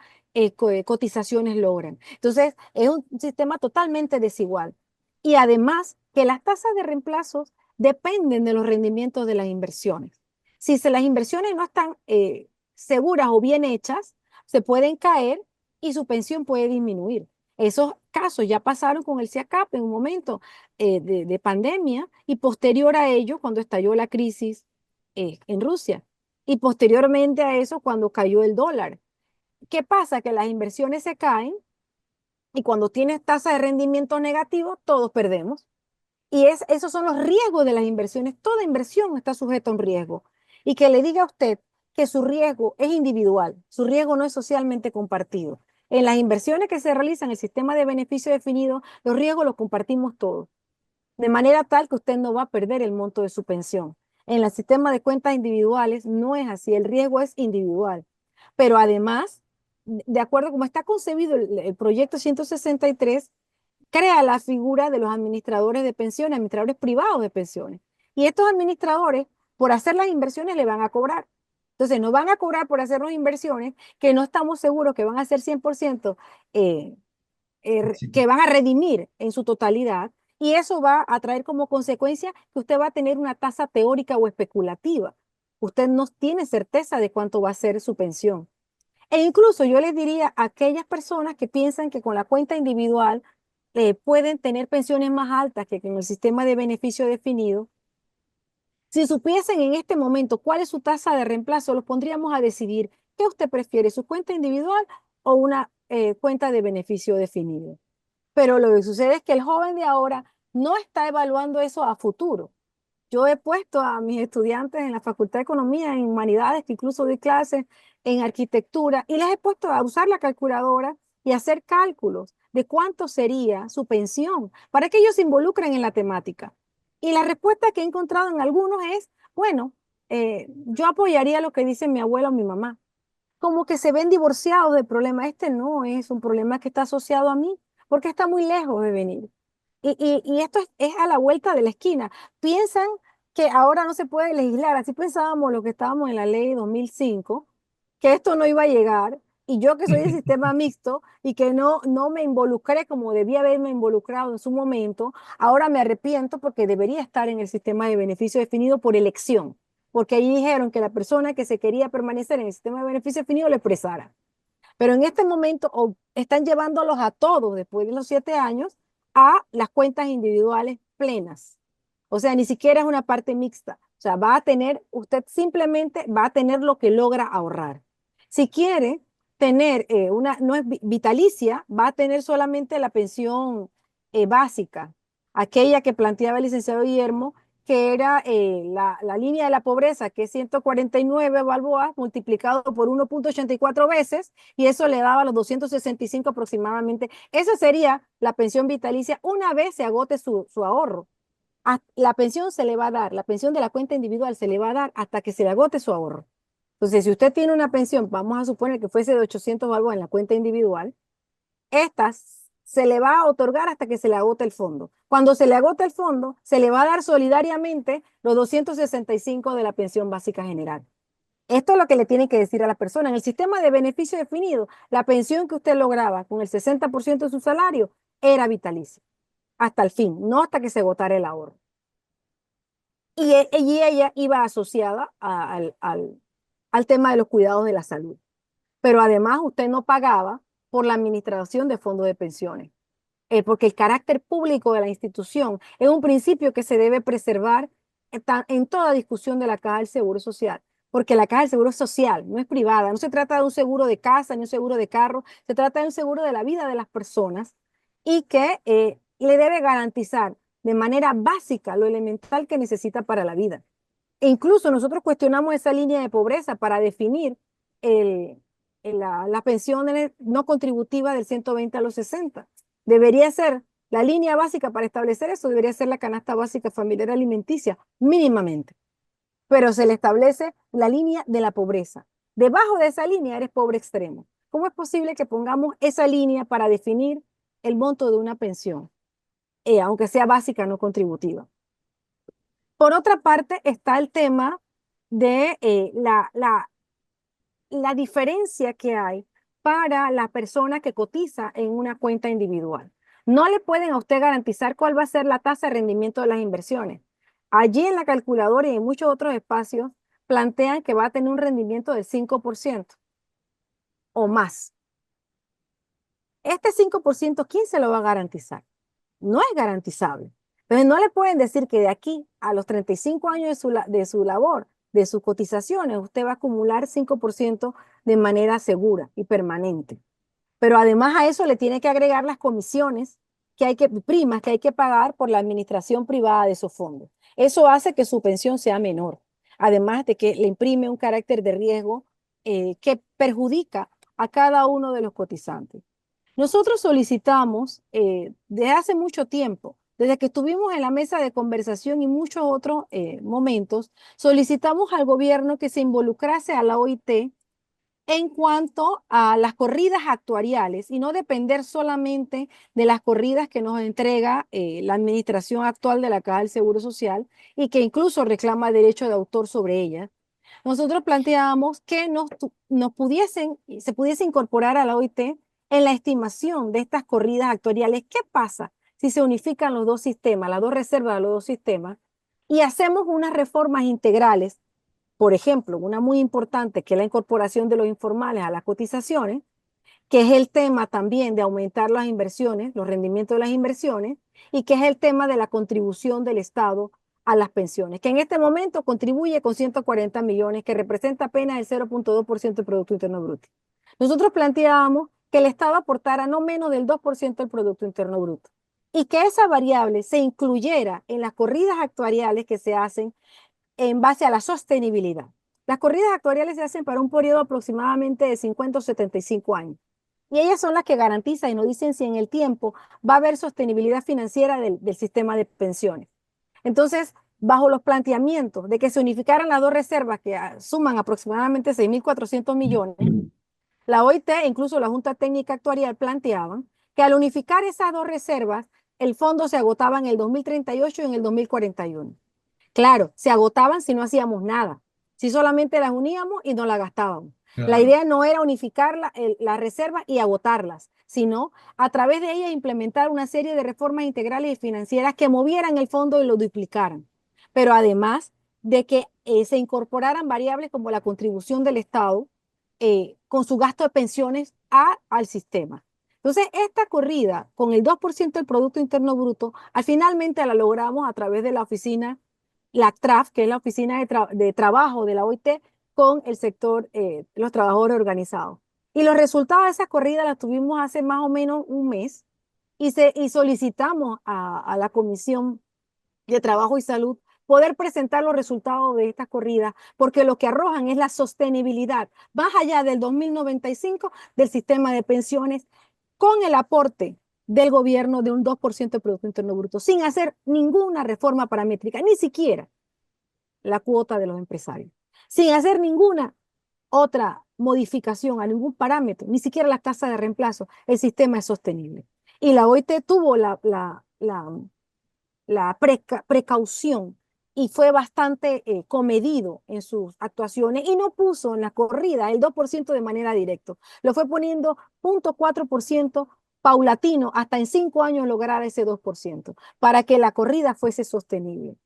cotizaciones logran. Entonces, es un sistema totalmente desigual. Y además que las tasas de reemplazo dependen de los rendimientos de las inversiones. Si las inversiones no están seguras o bien hechas, se pueden caer y su pensión puede disminuir. Esos casos ya pasaron con el CIACAP en un momento de pandemia y posterior a ello, cuando estalló la crisis en Rusia, y posteriormente a eso, cuando cayó el dólar. ¿Qué pasa? Que las inversiones se caen y cuando tienes tasa de rendimiento negativo, todos perdemos. Y esos son los riesgos de las inversiones. Toda inversión está sujeta a un riesgo. Y que le diga a usted que su riesgo es individual, su riesgo no es socialmente compartido. En las inversiones que se realizan en el sistema de beneficio definido, los riesgos los compartimos todos, de manera tal que usted no va a perder el monto de su pensión. En el sistema de cuentas individuales no es así, el riesgo es individual. Pero además, de acuerdo a cómo está concebido el proyecto 163, crea la figura de los administradores de pensiones, administradores privados de pensiones. Y estos administradores, por hacer las inversiones, le van a cobrar. Entonces, no van a cobrar por hacer las inversiones que no estamos seguros que van a ser 100%, Sí. que van a redimir en su totalidad. Y eso va a traer como consecuencia que usted va a tener una tasa teórica o especulativa. Usted no tiene certeza de cuánto va a ser su pensión. E incluso yo les diría a aquellas personas que piensan que con la cuenta individual pueden tener pensiones más altas que en el sistema de beneficio definido. Si supiesen en este momento cuál es su tasa de reemplazo, los pondríamos a decidir qué usted prefiere, su cuenta individual o una cuenta de beneficio definido. Pero lo que sucede es que el joven de ahora no está evaluando eso a futuro. Yo he puesto a mis estudiantes en la Facultad de Economía, en Humanidades, que incluso doy clases en arquitectura, y les he puesto a usar la calculadora y hacer cálculos de cuánto sería su pensión para que ellos se involucren en la temática. Y la respuesta que he encontrado en algunos es, bueno, yo apoyaría lo que dice mi abuela o mi mamá, como que se ven divorciados del problema. Este no es un problema que está asociado a mí, porque está muy lejos de venir. Y esto es a la vuelta de la esquina. Piensan que ahora no se puede legislar. Así pensábamos lo que estábamos en la ley 2005, que esto no iba a llegar. Y yo que soy de sistema mixto y que no me involucré como debía haberme involucrado en su momento, ahora me arrepiento porque debería estar en el sistema de beneficio definido por elección. Porque ahí dijeron que la persona que se quería permanecer en el sistema de beneficio definido lo expresara. Pero en este momento están llevándolos a todos, después de los 7 años, a las cuentas individuales plenas. O sea, ni siquiera es una parte mixta. O sea, usted simplemente va a tener lo que logra ahorrar. Si quiere tener no es vitalicia, va a tener solamente la pensión básica, aquella que planteaba el licenciado Guillermo, que era la línea de la pobreza, que es 149 balboas multiplicado por 1,84 veces, y eso le daba los 265 aproximadamente. Esa sería la pensión vitalicia una vez se agote su ahorro. La pensión se le va a dar, la pensión de la cuenta individual se le va a dar hasta que se le agote su ahorro. Entonces, si usted tiene una pensión, vamos a suponer que fuese de 800 balboas en la cuenta individual, estas se le va a otorgar hasta que se le agote el fondo. Cuando se le agote el fondo, se le va a dar solidariamente los 265 de la pensión básica general. Esto es lo que le tienen que decir a la persona. En el sistema de beneficio definido, la pensión que usted lograba con el 60% de su salario era vitalicia, hasta el fin, no hasta que se agotara el ahorro. Y ella iba asociada al tema de los cuidados de la salud. Pero además usted no pagaba por la administración de fondos de pensiones, porque el carácter público de la institución es un principio que se debe preservar en toda discusión de la Caja del Seguro Social, porque la Caja del Seguro es social, no es privada, no se trata de un seguro de casa ni un seguro de carro, se trata de un seguro de la vida de las personas y que le debe garantizar de manera básica lo elemental que necesita para la vida. E incluso nosotros cuestionamos esa línea de pobreza para definir el, la pensión no contributiva del 120 a los 60. Debería ser la línea básica para establecer eso, debería ser la canasta básica familiar alimenticia, mínimamente. Pero se le establece la línea de la pobreza. Debajo de esa línea eres pobre extremo. ¿Cómo es posible que pongamos esa línea para definir el monto de una pensión, aunque sea básica, no contributiva? Por otra parte, está el tema de la diferencia que hay para la persona que cotiza en una cuenta individual. No le pueden a usted garantizar cuál va a ser la tasa de rendimiento de las inversiones. Allí en la calculadora y en muchos otros espacios plantean que va a tener un rendimiento del 5% o más. Este 5%, ¿quién se lo va a garantizar? No es garantizable. Entonces no le pueden decir que de aquí a los 35 años de su labor, de sus cotizaciones, usted va a acumular 5% de manera segura y permanente. Pero además a eso le tiene que agregar las comisiones primas que hay que pagar por la administración privada de esos fondos. Eso hace que su pensión sea menor, además de que le imprime un carácter de riesgo que perjudica a cada uno de los cotizantes. Nosotros solicitamos desde hace mucho tiempo, desde que estuvimos en la mesa de conversación y muchos otros momentos, solicitamos al gobierno que se involucrase a la OIT en cuanto a las corridas actuariales y no depender solamente de las corridas que nos entrega la administración actual de la Caja del Seguro Social y que incluso reclama derecho de autor sobre ellas. Nosotros planteábamos que se pudiese incorporar a la OIT en la estimación de estas corridas actuariales. ¿Qué pasa si se unifican los dos sistemas, las dos reservas de los dos sistemas, y hacemos unas reformas integrales? Por ejemplo, una muy importante que es la incorporación de los informales a las cotizaciones, que es el tema también de aumentar las inversiones, los rendimientos de las inversiones, y que es el tema de la contribución del Estado a las pensiones, que en este momento contribuye con 140 millones, que representa apenas el 0,2% del Producto Interno Bruto. Nosotros planteábamos que el Estado aportara no menos del 2% del Producto Interno Bruto y que esa variable se incluyera en las corridas actuariales que se hacen en base a la sostenibilidad. Las corridas actuariales se hacen para un periodo aproximadamente de 50 o 75 años. Y ellas son las que garantizan y nos dicen si en el tiempo va a haber sostenibilidad financiera del sistema de pensiones. Entonces, bajo los planteamientos de que se unificaran las dos reservas que suman aproximadamente 6.400 millones, la OIT e incluso la Junta Técnica Actuarial planteaban que al unificar esas dos reservas, el fondo se agotaba en el 2038 y en el 2041. Claro, se agotaban si no hacíamos nada, si solamente las uníamos y no las gastábamos. La Claro. idea no era unificar las reservas y agotarlas, sino a través de ellas implementar una serie de reformas integrales y financieras que movieran el fondo y lo duplicaran. Pero además de que se incorporaran variables como la contribución del Estado con su gasto de pensiones al sistema. Entonces, esta corrida con el 2% del Producto Interno Bruto, finalmente la logramos a través de la oficina, la CTRAF, que es la oficina de trabajo de la OIT, con el sector, los trabajadores organizados. Y los resultados de esa corrida la tuvimos hace más o menos un mes y solicitamos a la Comisión de Trabajo y Salud poder presentar los resultados de estas corridas, porque lo que arrojan es la sostenibilidad, más allá del 2095, del sistema de pensiones, con el aporte del gobierno de un 2% del Producto Interno Bruto, sin hacer ninguna reforma paramétrica, ni siquiera la cuota de los empresarios, sin hacer ninguna otra modificación a ningún parámetro, ni siquiera la tasa de reemplazo, el sistema es sostenible. Y la OIT tuvo la precaución y fue bastante comedido en sus actuaciones y no puso en la corrida el 2% de manera directa. Lo fue poniendo 0,4% paulatino hasta en 5 años lograr ese 2% para que la corrida fuese sostenible.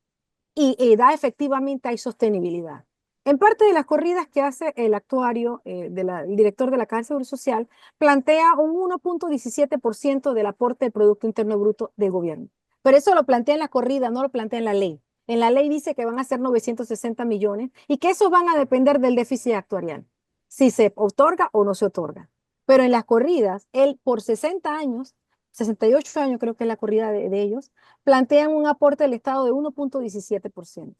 Y da efectivamente hay sostenibilidad. En parte de las corridas que hace el actuario, el director de la Caja del Seguro Social, plantea un 1,17% del aporte del Producto Interno Bruto del gobierno. Pero eso lo plantea en la corrida, no lo plantea en la ley. En la ley dice que van a ser 960 millones y que esos van a depender del déficit actuarial, si se otorga o no se otorga. Pero en las corridas, él por 60 años, 68 años creo que es la corrida de ellos, plantean un aporte del Estado de 1,17%.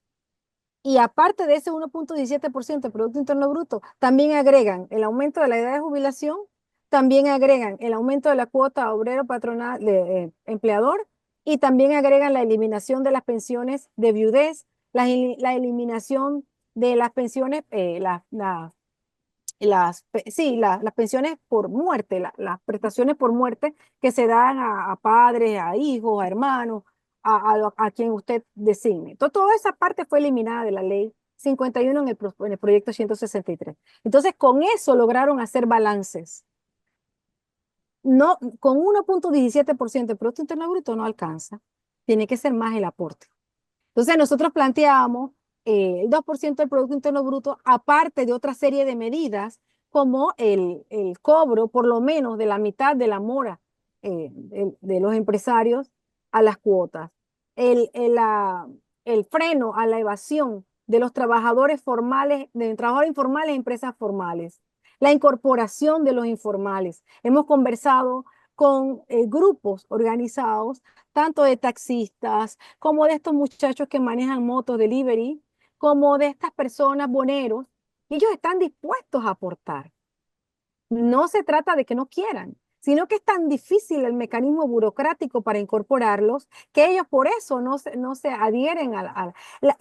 Y aparte de ese 1,17% del Producto Interno Bruto, también agregan el aumento de la edad de jubilación, también agregan el aumento de la cuota obrero patronal de empleador y también agregan la eliminación de las pensiones de viudez, la eliminación de las pensiones, las pensiones por muerte, las prestaciones por muerte que se dan a padres, a hijos, a hermanos, a quien usted designe. Entonces, toda esa parte fue eliminada de la ley 51 en el proyecto 163. Entonces, con eso lograron hacer balances no, con 1,17% del Producto Interno Bruto no alcanza. Tiene que ser más el aporte. Entonces nosotros planteamos el 2% del Producto Interno Bruto, aparte de otra serie de medidas, como el cobro por lo menos de la mitad de la mora de los empresarios a las cuotas, el freno a la evasión de los trabajadores formales, de trabajadores informales e empresas formales, la incorporación de los informales. Hemos conversado con grupos organizados, tanto de taxistas, como de estos muchachos que manejan motos delivery, como de estas personas boneros, y ellos están dispuestos a aportar. No se trata de que no quieran, sino que es tan difícil el mecanismo burocrático para incorporarlos que ellos por eso no se adhieren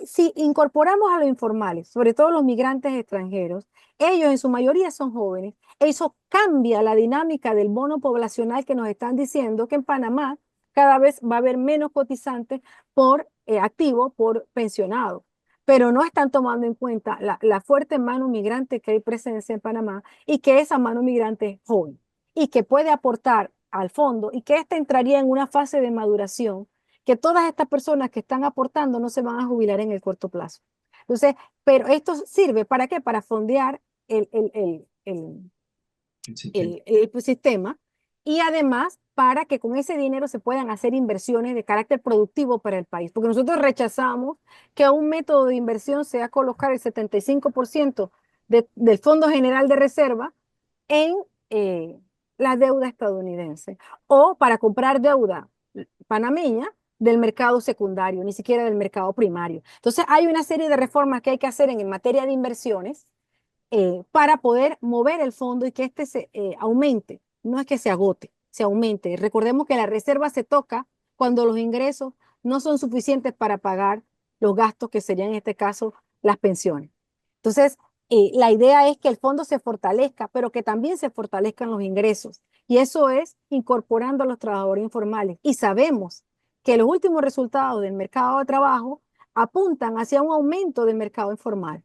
si incorporamos a los informales, sobre todo los migrantes extranjeros, ellos en su mayoría son jóvenes, eso cambia la dinámica del bono poblacional que nos están diciendo que en Panamá cada vez va a haber menos cotizantes por activo, por pensionado, pero no están tomando en cuenta la fuerte mano migrante que hay presencia en Panamá y que esa mano migrante es joven y que puede aportar al fondo y que éste entraría en una fase de maduración, que todas estas personas que están aportando no se van a jubilar en el corto plazo. Entonces, pero esto sirve ¿para qué? Para fondear el sistema y además para que con ese dinero se puedan hacer inversiones de carácter productivo para el país. Porque nosotros rechazamos que un método de inversión sea colocar el 75% del Fondo General de Reserva en la deuda estadounidense o para comprar deuda panameña del mercado secundario, ni siquiera del mercado primario. Entonces hay una serie de reformas que hay que hacer en materia de inversiones para poder mover el fondo y que este se aumente. No es que se agote, se aumente. Recordemos que la reserva se toca cuando los ingresos no son suficientes para pagar los gastos que serían en este caso las pensiones. Entonces, la idea es que el fondo se fortalezca, pero que también se fortalezcan los ingresos. Y eso es incorporando a los trabajadores informales. Y sabemos que los últimos resultados del mercado de trabajo apuntan hacia un aumento del mercado informal,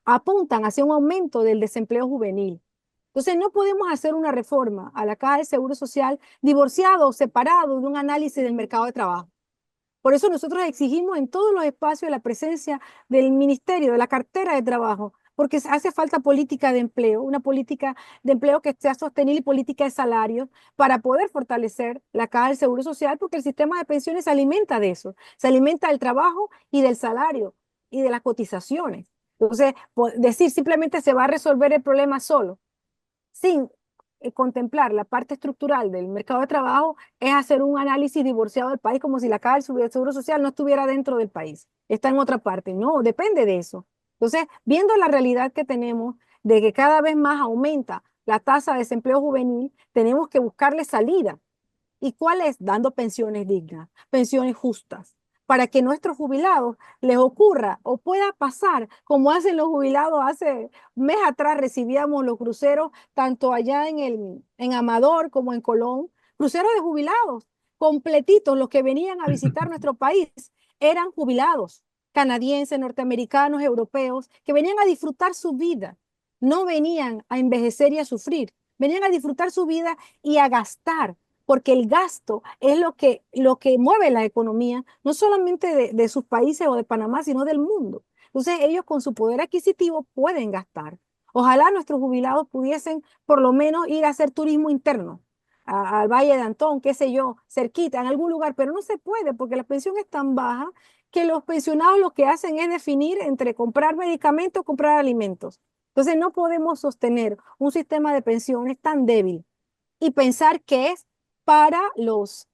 apuntan hacia un aumento del desempleo juvenil. Entonces, no podemos hacer una reforma a la Caja del Seguro Social divorciado o separado de un análisis del mercado de trabajo. Por eso nosotros exigimos en todos los espacios la presencia del ministerio, de la cartera de trabajo, porque hace falta política de empleo, una política de empleo que sea sostenible y política de salario para poder fortalecer la Caja del Seguro Social, porque el sistema de pensiones se alimenta de eso, se alimenta del trabajo y del salario y de las cotizaciones. Entonces, decir simplemente se va a resolver el problema solo, sin contemplar la parte estructural del mercado de trabajo, es hacer un análisis divorciado del país, como si la Caja del Seguro Social no estuviera dentro del país, está en otra parte. No, depende de eso. Entonces, viendo la realidad que tenemos de que cada vez más aumenta la tasa de desempleo juvenil, tenemos que buscarle salida. ¿Y cuál es? Dando pensiones dignas, pensiones justas, para que nuestros jubilados les ocurra o pueda pasar como hacen los jubilados. Hace un mes atrás recibíamos los cruceros, tanto allá en Amador como en Colón, cruceros de jubilados, completitos, los que venían a visitar nuestro país eran jubilados, canadienses, norteamericanos, europeos, que venían a disfrutar su vida, no venían a envejecer y a sufrir, venían a disfrutar su vida y a gastar porque el gasto es lo que mueve la economía, no solamente de sus países o de Panamá, sino del mundo. Entonces ellos con su poder adquisitivo pueden gastar. Ojalá nuestros jubilados pudiesen por lo menos ir a hacer turismo interno, al Valle de Antón, qué sé yo, cerquita, en algún lugar, pero no se puede porque la pensión es tan baja que los pensionados lo que hacen es definir entre comprar medicamentos o comprar alimentos. Entonces no podemos sostener un sistema de pensiones tan débil y pensar que es para los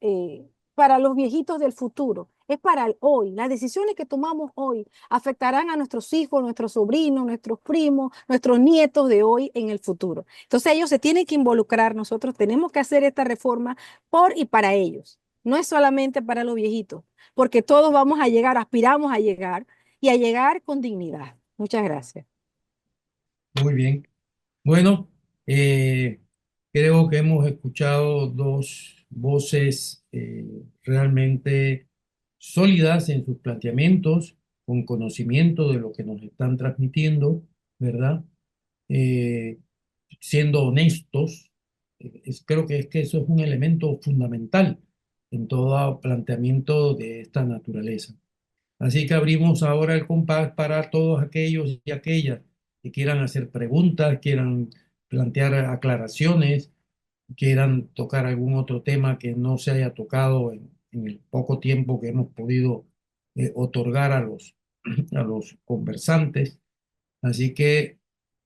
viejitos del futuro. Es para el hoy. Las decisiones que tomamos hoy afectarán a nuestros hijos, nuestros sobrinos, nuestros primos, nuestros nietos de hoy en el futuro. Entonces ellos se tienen que involucrar. Nosotros tenemos que hacer esta reforma por y para ellos. No es solamente para los viejitos, porque todos vamos a llegar, aspiramos a llegar y a llegar con dignidad. Muchas gracias. Muy bien. Bueno, creo que hemos escuchado dos voces realmente sólidas en sus planteamientos, con conocimiento de lo que nos están transmitiendo, ¿verdad? Eh, Siendo honestos, Creo que es que eso es un elemento fundamental en todo planteamiento de esta naturaleza. Así que abrimos ahora el compás para todos aquellos y aquellas que quieran hacer preguntas, quieran plantear aclaraciones, quieran tocar algún otro tema que no se haya tocado en el poco tiempo que hemos podido otorgar a los conversantes. Así que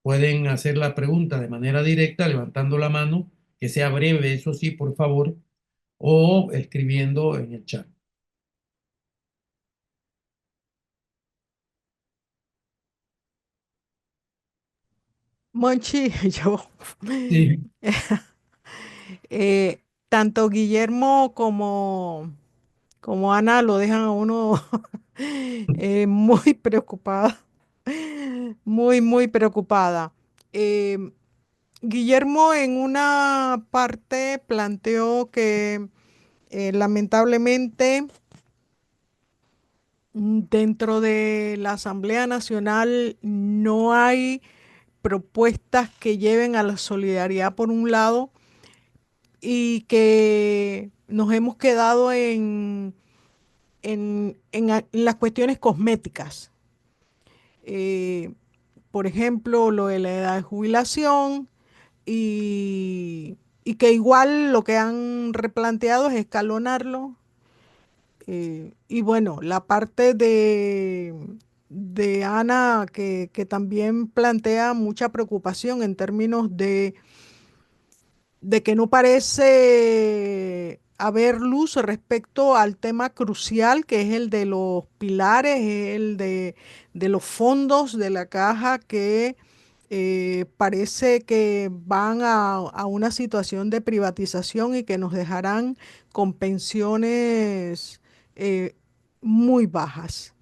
pueden hacer la pregunta de manera directa, levantando la mano, que sea breve, eso sí, por favor, o escribiendo en el chat. Monchi, yo, Sí, tanto Guillermo como Ana lo dejan a uno muy preocupada, muy preocupada. Eh, Guillermo en una parte planteó que lamentablemente dentro de la Asamblea Nacional no hay propuestas que lleven a la solidaridad por un lado y que nos hemos quedado en las cuestiones cosméticas. Eh, por ejemplo, lo de la edad de jubilación y que igual lo que han replanteado es escalonarlo. Y bueno, la parte de Ana que también plantea mucha preocupación en términos de que no parece haber luz respecto al tema crucial que es el de los pilares, de los fondos de la caja que parece que van a una situación de privatización y que nos dejarán con pensiones eh, muy bajas.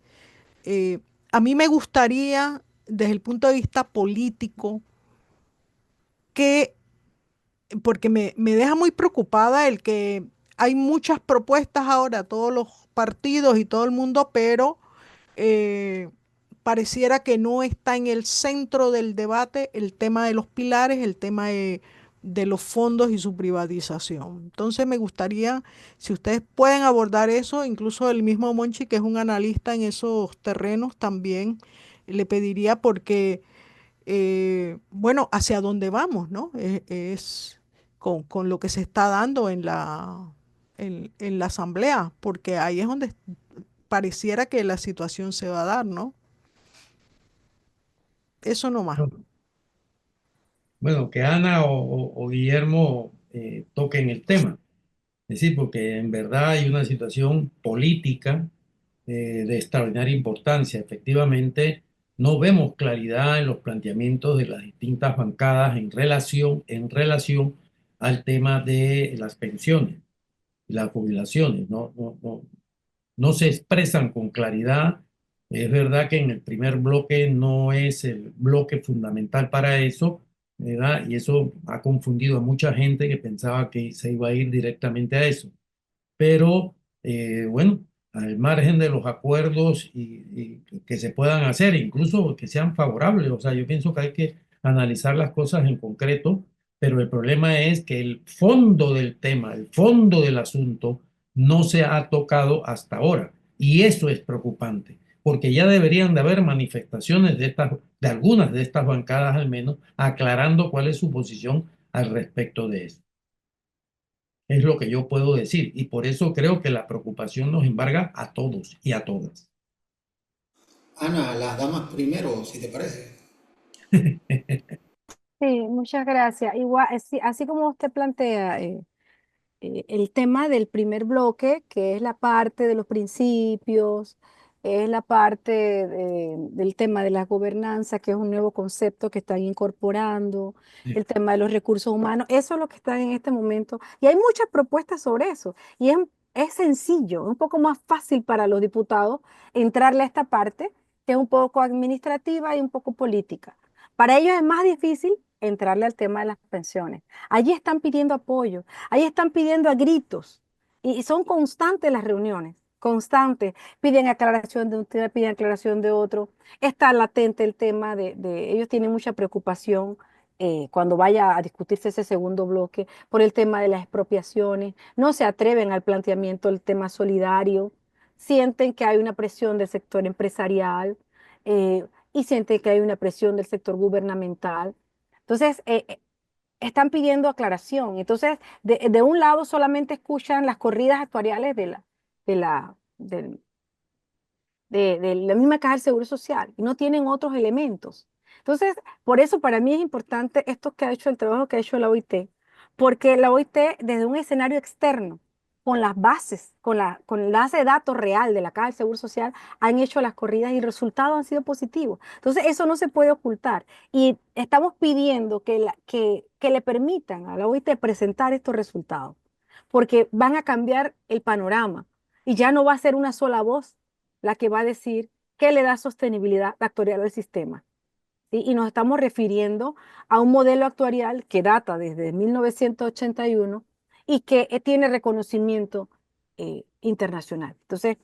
Eh, a mí me gustaría, desde el punto de vista político, que porque me deja muy preocupada el que hay muchas propuestas ahora, todos los partidos y todo el mundo, pero eh, pareciera que no está en el centro del debate el tema de los pilares, el tema de los fondos y su privatización. Entonces me gustaría, si ustedes pueden abordar eso, incluso el mismo Monchi, que es un analista en esos terrenos, también le pediría porque bueno, hacia dónde vamos, ¿no? Es con lo que se está dando en la asamblea, porque ahí es donde pareciera que la situación se va a dar, ¿no? Eso nomás. bueno, que Ana o Guillermo toquen el tema. Es decir, porque en verdad hay una situación política de extraordinaria importancia. Efectivamente, no vemos claridad en los planteamientos de las distintas bancadas en relación al tema de las pensiones y las jubilaciones. No se expresan con claridad. Es verdad que en el primer bloque no es el bloque fundamental para eso, ¿verdad? Y eso ha confundido a mucha gente que pensaba que se iba a ir directamente a eso. Pero bueno, al margen de los acuerdos y que se puedan hacer, incluso que sean favorables, o sea, yo pienso que hay que analizar las cosas en concreto, pero el problema es que el fondo del tema, el fondo del asunto, no se ha tocado hasta ahora. Y eso es preocupante, porque ya deberían de haber manifestaciones de algunas de estas bancadas al menos, aclarando cuál es su posición al respecto de eso. Es lo que yo puedo decir y por eso creo que la preocupación nos embarga a todos y a todas. Ana, las damas primero, si te parece. Sí, muchas gracias. Igual, así como usted plantea, el tema del primer bloque, que es la parte de los principios, es la parte del tema de la gobernanza, que es un nuevo concepto que están incorporando, Sí. el tema de los recursos humanos, eso es lo que está en este momento. Y hay muchas propuestas sobre eso. Y es sencillo, un poco más fácil para los diputados entrarle a esta parte, que es un poco administrativa y un poco política. Para ellos es más difícil entrarle al tema de las pensiones. Allí están pidiendo apoyo. Ahí están pidiendo a gritos y son constantes las reuniones, constantes. Piden aclaración de un tema, piden aclaración de otro. Está latente el tema ellos tienen mucha preocupación cuando vaya a discutirse ese segundo bloque, por el tema de las expropiaciones, no se atreven al planteamiento del tema solidario, sienten que hay una presión del sector empresarial y sienten que hay una presión del sector gubernamental. Entonces, están pidiendo aclaración. Entonces, de un lado solamente escuchan las corridas actuariales de la, del- de la misma Caja del Seguro Social y no tienen otros elementos. Entonces, por eso para mí es importante esto que ha hecho el trabajo que ha hecho la OIT, porque la OIT desde un escenario externo, con las bases, con la base de datos real de la Caja del Seguro Social, han hecho las corridas y el resultado han sido positivos. Entonces, eso no se puede ocultar y estamos pidiendo que le permitan a la OIT presentar estos resultados, porque van a cambiar el panorama y ya no va a ser una sola voz la que va a decir qué le da sostenibilidad actuarial al sistema. ¿Sí? Y nos estamos refiriendo a un modelo actuarial que data desde 1981 y que tiene reconocimiento internacional. Entonces,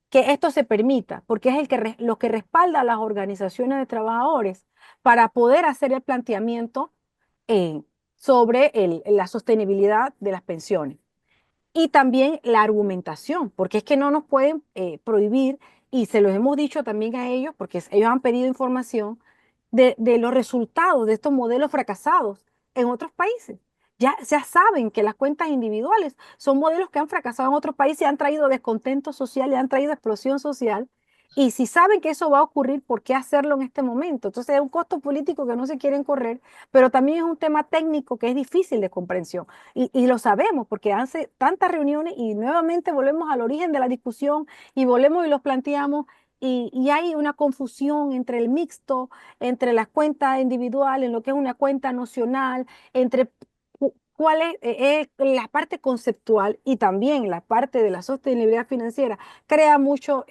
que esto se permita, porque es lo que respalda a las organizaciones de trabajadores para poder hacer el planteamiento eh, sobre la sostenibilidad de las pensiones. Y también la argumentación, porque es que no nos pueden prohibir, y se los hemos dicho también a ellos, porque ellos han pedido información de los resultados de estos modelos fracasados en otros países. Ya saben que las cuentas individuales son modelos que han fracasado en otros países y han traído descontento social y han traído explosión social. Y si saben que eso va a ocurrir, ¿por qué hacerlo en este momento? Entonces es un costo político que no se quieren correr, pero también es un tema técnico que es difícil de comprensión. Y lo sabemos porque hace tantas reuniones y nuevamente volvemos al origen de la discusión y volvemos y los planteamos y hay una confusión entre el mixto, entre las cuentas individuales, lo que es una cuenta nocional, entre cuál es la parte conceptual y también la parte de la sostenibilidad financiera, crea mucho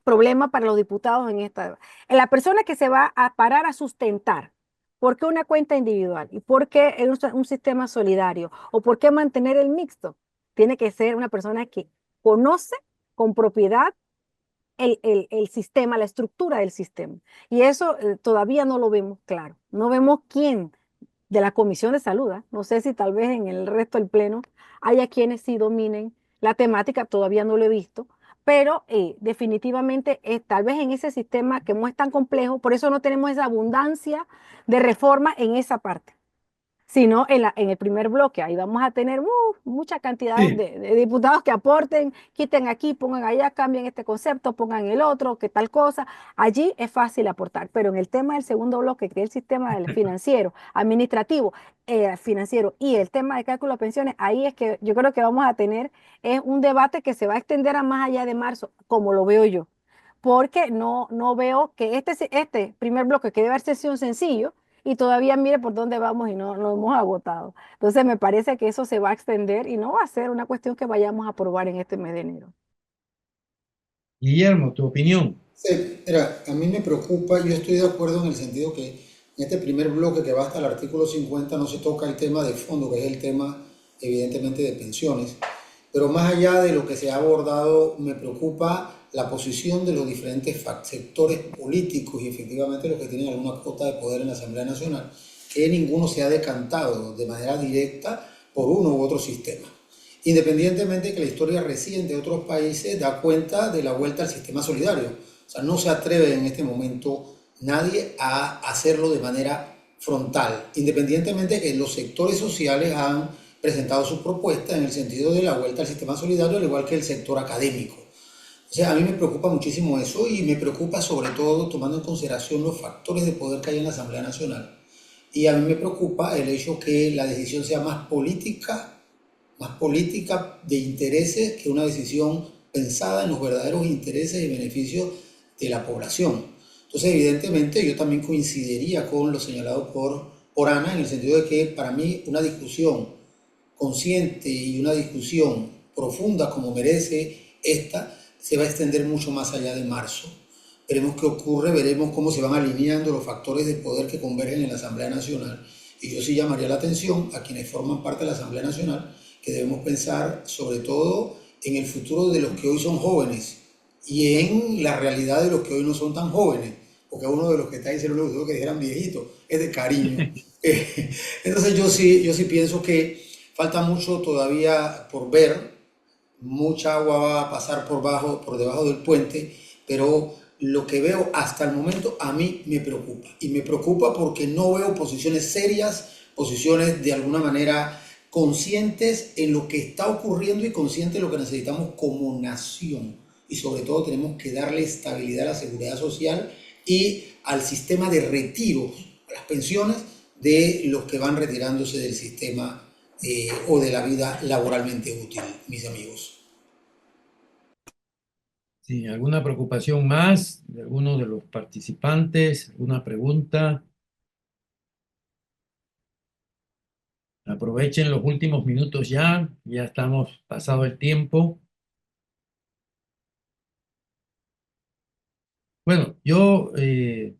problema para los diputados en esta. La persona que se va a parar a sustentar por qué una cuenta individual y por qué un sistema solidario o por qué mantener el mixto, tiene que ser una persona que conoce con propiedad el sistema, la estructura del sistema. Y eso todavía no lo vemos claro. No vemos quién de la Comisión de Salud, no sé si tal vez en el resto del Pleno haya quienes sí dominen la temática, todavía no lo he visto, pero definitivamente tal vez en ese sistema que no es tan complejo, por eso no tenemos esa abundancia de reforma en esa parte, sino en el primer bloque. Ahí vamos a tener mucha cantidad Sí, de diputados que aporten, quiten aquí, pongan allá, cambien este concepto, pongan el otro, que tal cosa. Allí es fácil aportar, pero en el tema del segundo bloque, que es el sistema del financiero, administrativo, financiero y el tema de cálculo de pensiones, ahí es que yo creo que vamos a tener un debate que se va a extender a más allá de marzo, como lo veo yo, porque no veo que este primer bloque, que debe haber sido sencillo, y todavía mire por dónde vamos y no lo hemos agotado. Entonces me parece que eso se va a extender y no va a ser una cuestión que vayamos a aprobar en este mes de enero. Guillermo, tu opinión. Sí, mira, a mí me preocupa, yo estoy de acuerdo en el sentido que en este primer bloque que va hasta el artículo 50 no se toca el tema de fondo, que es el tema evidentemente de pensiones, pero más allá de lo que se ha abordado, me preocupa la posición de los diferentes sectores políticos y efectivamente los que tienen alguna cuota de poder en la Asamblea Nacional, que ninguno se ha decantado de manera directa por uno u otro sistema. Independientemente de que la historia reciente de otros países da cuenta de la vuelta al sistema solidario. O sea, no se atreve en este momento nadie a hacerlo de manera frontal, independientemente de que los sectores sociales han presentado sus propuestas en el sentido de la vuelta al sistema solidario, al igual que el sector académico. O sea, a mí me preocupa muchísimo eso y me preocupa sobre todo tomando en consideración los factores de poder que hay en la Asamblea Nacional. Y a mí me preocupa el hecho que la decisión sea más política de intereses que una decisión pensada en los verdaderos intereses y beneficios de la población. Entonces, evidentemente, yo también coincidiría con lo señalado por Ana en el sentido de que para mí una discusión consciente y una discusión profunda como merece esta se va a extender mucho más allá de marzo. Veremos qué ocurre, veremos cómo se van alineando los factores de poder que convergen en la Asamblea Nacional. Y yo sí llamaría la atención a quienes forman parte de la Asamblea Nacional que debemos pensar sobre todo en el futuro de los que hoy son jóvenes y en la realidad de los que hoy no son tan jóvenes, porque uno de los que está ahí se lo que eran viejitos, es de cariño. Entonces yo sí pienso que falta mucho todavía por ver, mucha agua va a pasar por debajo del puente, pero lo que veo hasta el momento a mí me preocupa. Y me preocupa porque no veo posiciones serias, posiciones de alguna manera conscientes en lo que está ocurriendo y conscientes de lo que necesitamos como nación. Y sobre todo tenemos que darle estabilidad a la seguridad social y al sistema de retiro, a las pensiones de los que van retirándose del sistema o de la vida laboralmente útil, mis amigos. Sí, ¿alguna preocupación más de alguno de los participantes? ¿Alguna pregunta? Aprovechen los últimos minutos ya, ya estamos pasado el tiempo. Bueno, yo,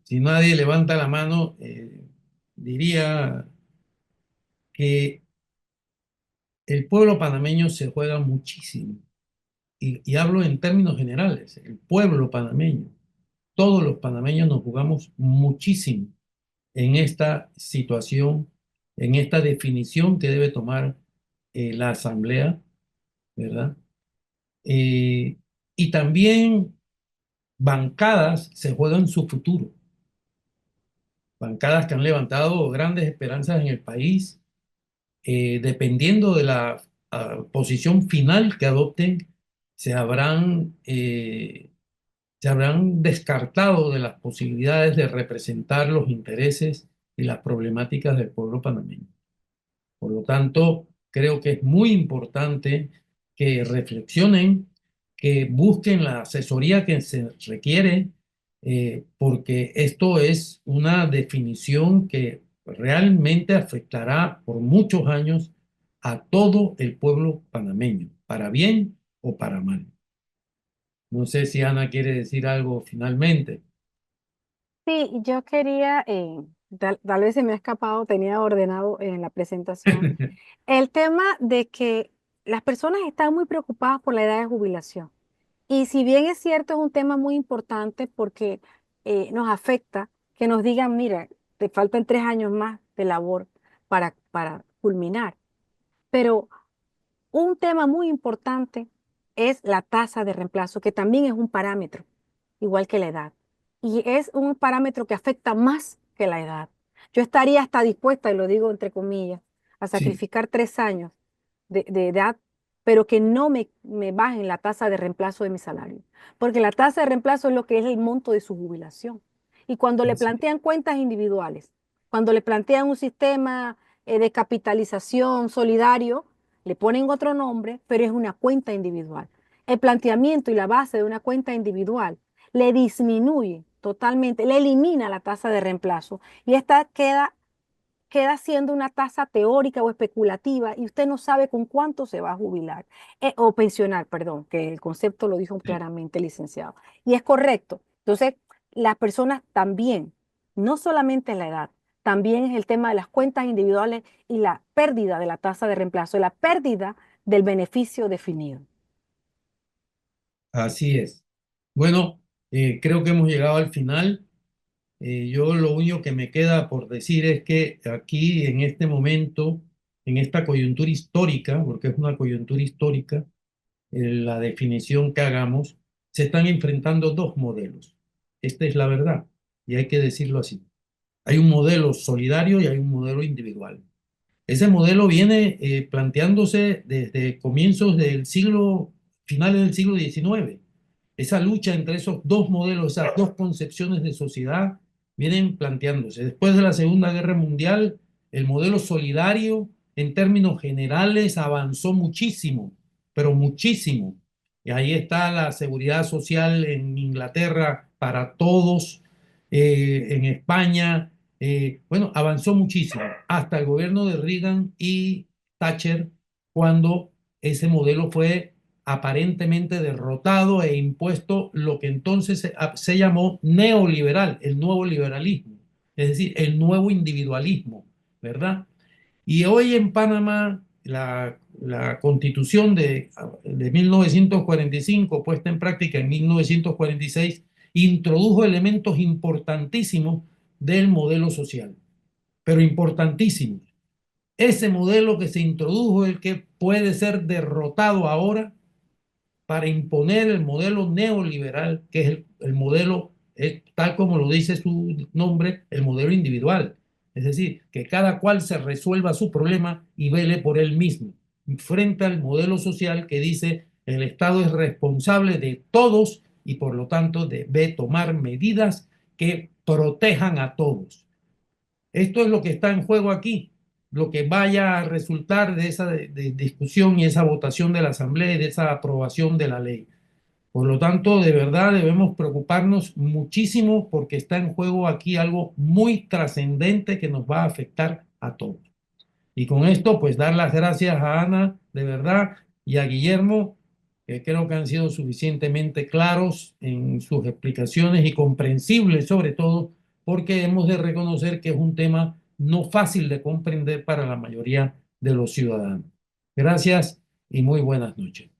si nadie levanta la mano, diría que el pueblo panameño se juega muchísimo, y hablo en términos generales, el pueblo panameño, todos los panameños nos jugamos muchísimo en esta situación, en esta definición que debe tomar la Asamblea, ¿verdad? Eh, y también bancadas se juegan su futuro, bancadas que han levantado grandes esperanzas en el país, dependiendo de la posición final que adopten, se habrán, eh, se habrán descartado de las posibilidades de representar los intereses y las problemáticas del pueblo panameño. Por lo tanto, creo que es muy importante que reflexionen, que busquen la asesoría que se requiere, porque esto es una definición que realmente afectará por muchos años a todo el pueblo panameño, para bien o para mal. No sé si Ana quiere decir algo finalmente. Sí, yo quería, tal vez se me ha escapado, tenía ordenado en la presentación, el tema de que las personas están muy preocupadas por la edad de jubilación. Y si bien es cierto, es un tema muy importante porque nos afecta que nos digan, mira, te faltan 3 años más de labor para culminar. Pero un tema muy importante es la tasa de reemplazo, que también es un parámetro, igual que la edad. Y es un parámetro que afecta más que la edad. Yo estaría hasta dispuesta, y lo digo entre comillas, a Sí, sacrificar 3 años de edad, pero que no me bajen la tasa de reemplazo de mi salario. Porque la tasa de reemplazo es lo que es el monto de su jubilación. Y cuando le así, plantean cuentas individuales, cuando le plantean un sistema de capitalización solidario, le ponen otro nombre, pero es una cuenta individual. El planteamiento y la base de una cuenta individual le disminuye totalmente, le elimina la tasa de reemplazo y esta queda siendo una tasa teórica o especulativa y usted no sabe con cuánto se va a jubilar o pensionar, perdón, que el concepto lo dijo sí. claramente el licenciado. Y es correcto. Entonces, las personas también, no solamente la edad, también es el tema de las cuentas individuales y la pérdida de la tasa de reemplazo, la pérdida del beneficio definido. Así es. Bueno, creo que hemos llegado al final. Yo lo único que me queda por decir es que aquí, en este momento, en esta coyuntura histórica, porque es una coyuntura histórica, la definición que hagamos, se están enfrentando dos modelos. Esta es la verdad, y hay que decirlo así. Hay un modelo solidario y hay un modelo individual. Ese modelo viene planteándose desde comienzos del siglo, finales del siglo XIX. Esa lucha entre esos dos modelos, esas dos concepciones de sociedad, vienen planteándose. Después de la Segunda Guerra Mundial, el modelo solidario, en términos generales, avanzó muchísimo, pero muchísimo. Y ahí está la seguridad social en Inglaterra para todos, en España, bueno, avanzó muchísimo hasta el gobierno de Reagan y Thatcher, cuando ese modelo fue aparentemente derrotado e impuesto lo que entonces se llamó neoliberal, el nuevo liberalismo, es decir, el nuevo individualismo, ¿verdad? Y hoy en Panamá, la constitución de 1945, puesta en práctica en 1946, introdujo elementos importantísimos del modelo social, pero importantísimos. Ese modelo que se introdujo es el que puede ser derrotado ahora para imponer el modelo neoliberal, que es el modelo, tal como lo dice su nombre, el modelo individual. Es decir, que cada cual se resuelva su problema y vele por él mismo, frente al modelo social que dice el Estado es responsable de todos y por lo tanto debe tomar medidas que protejan a todos. Esto es lo que está en juego aquí, lo que vaya a resultar de esa discusión y esa votación de la Asamblea y de esa aprobación de la ley. Por lo tanto, de verdad debemos preocuparnos muchísimo porque está en juego aquí algo muy trascendente que nos va a afectar a todos. Y con esto, pues dar las gracias a Ana, de verdad, y a Guillermo, que creo que han sido suficientemente claros en sus explicaciones y comprensibles sobre todo, porque hemos de reconocer que es un tema no fácil de comprender para la mayoría de los ciudadanos. Gracias y muy buenas noches.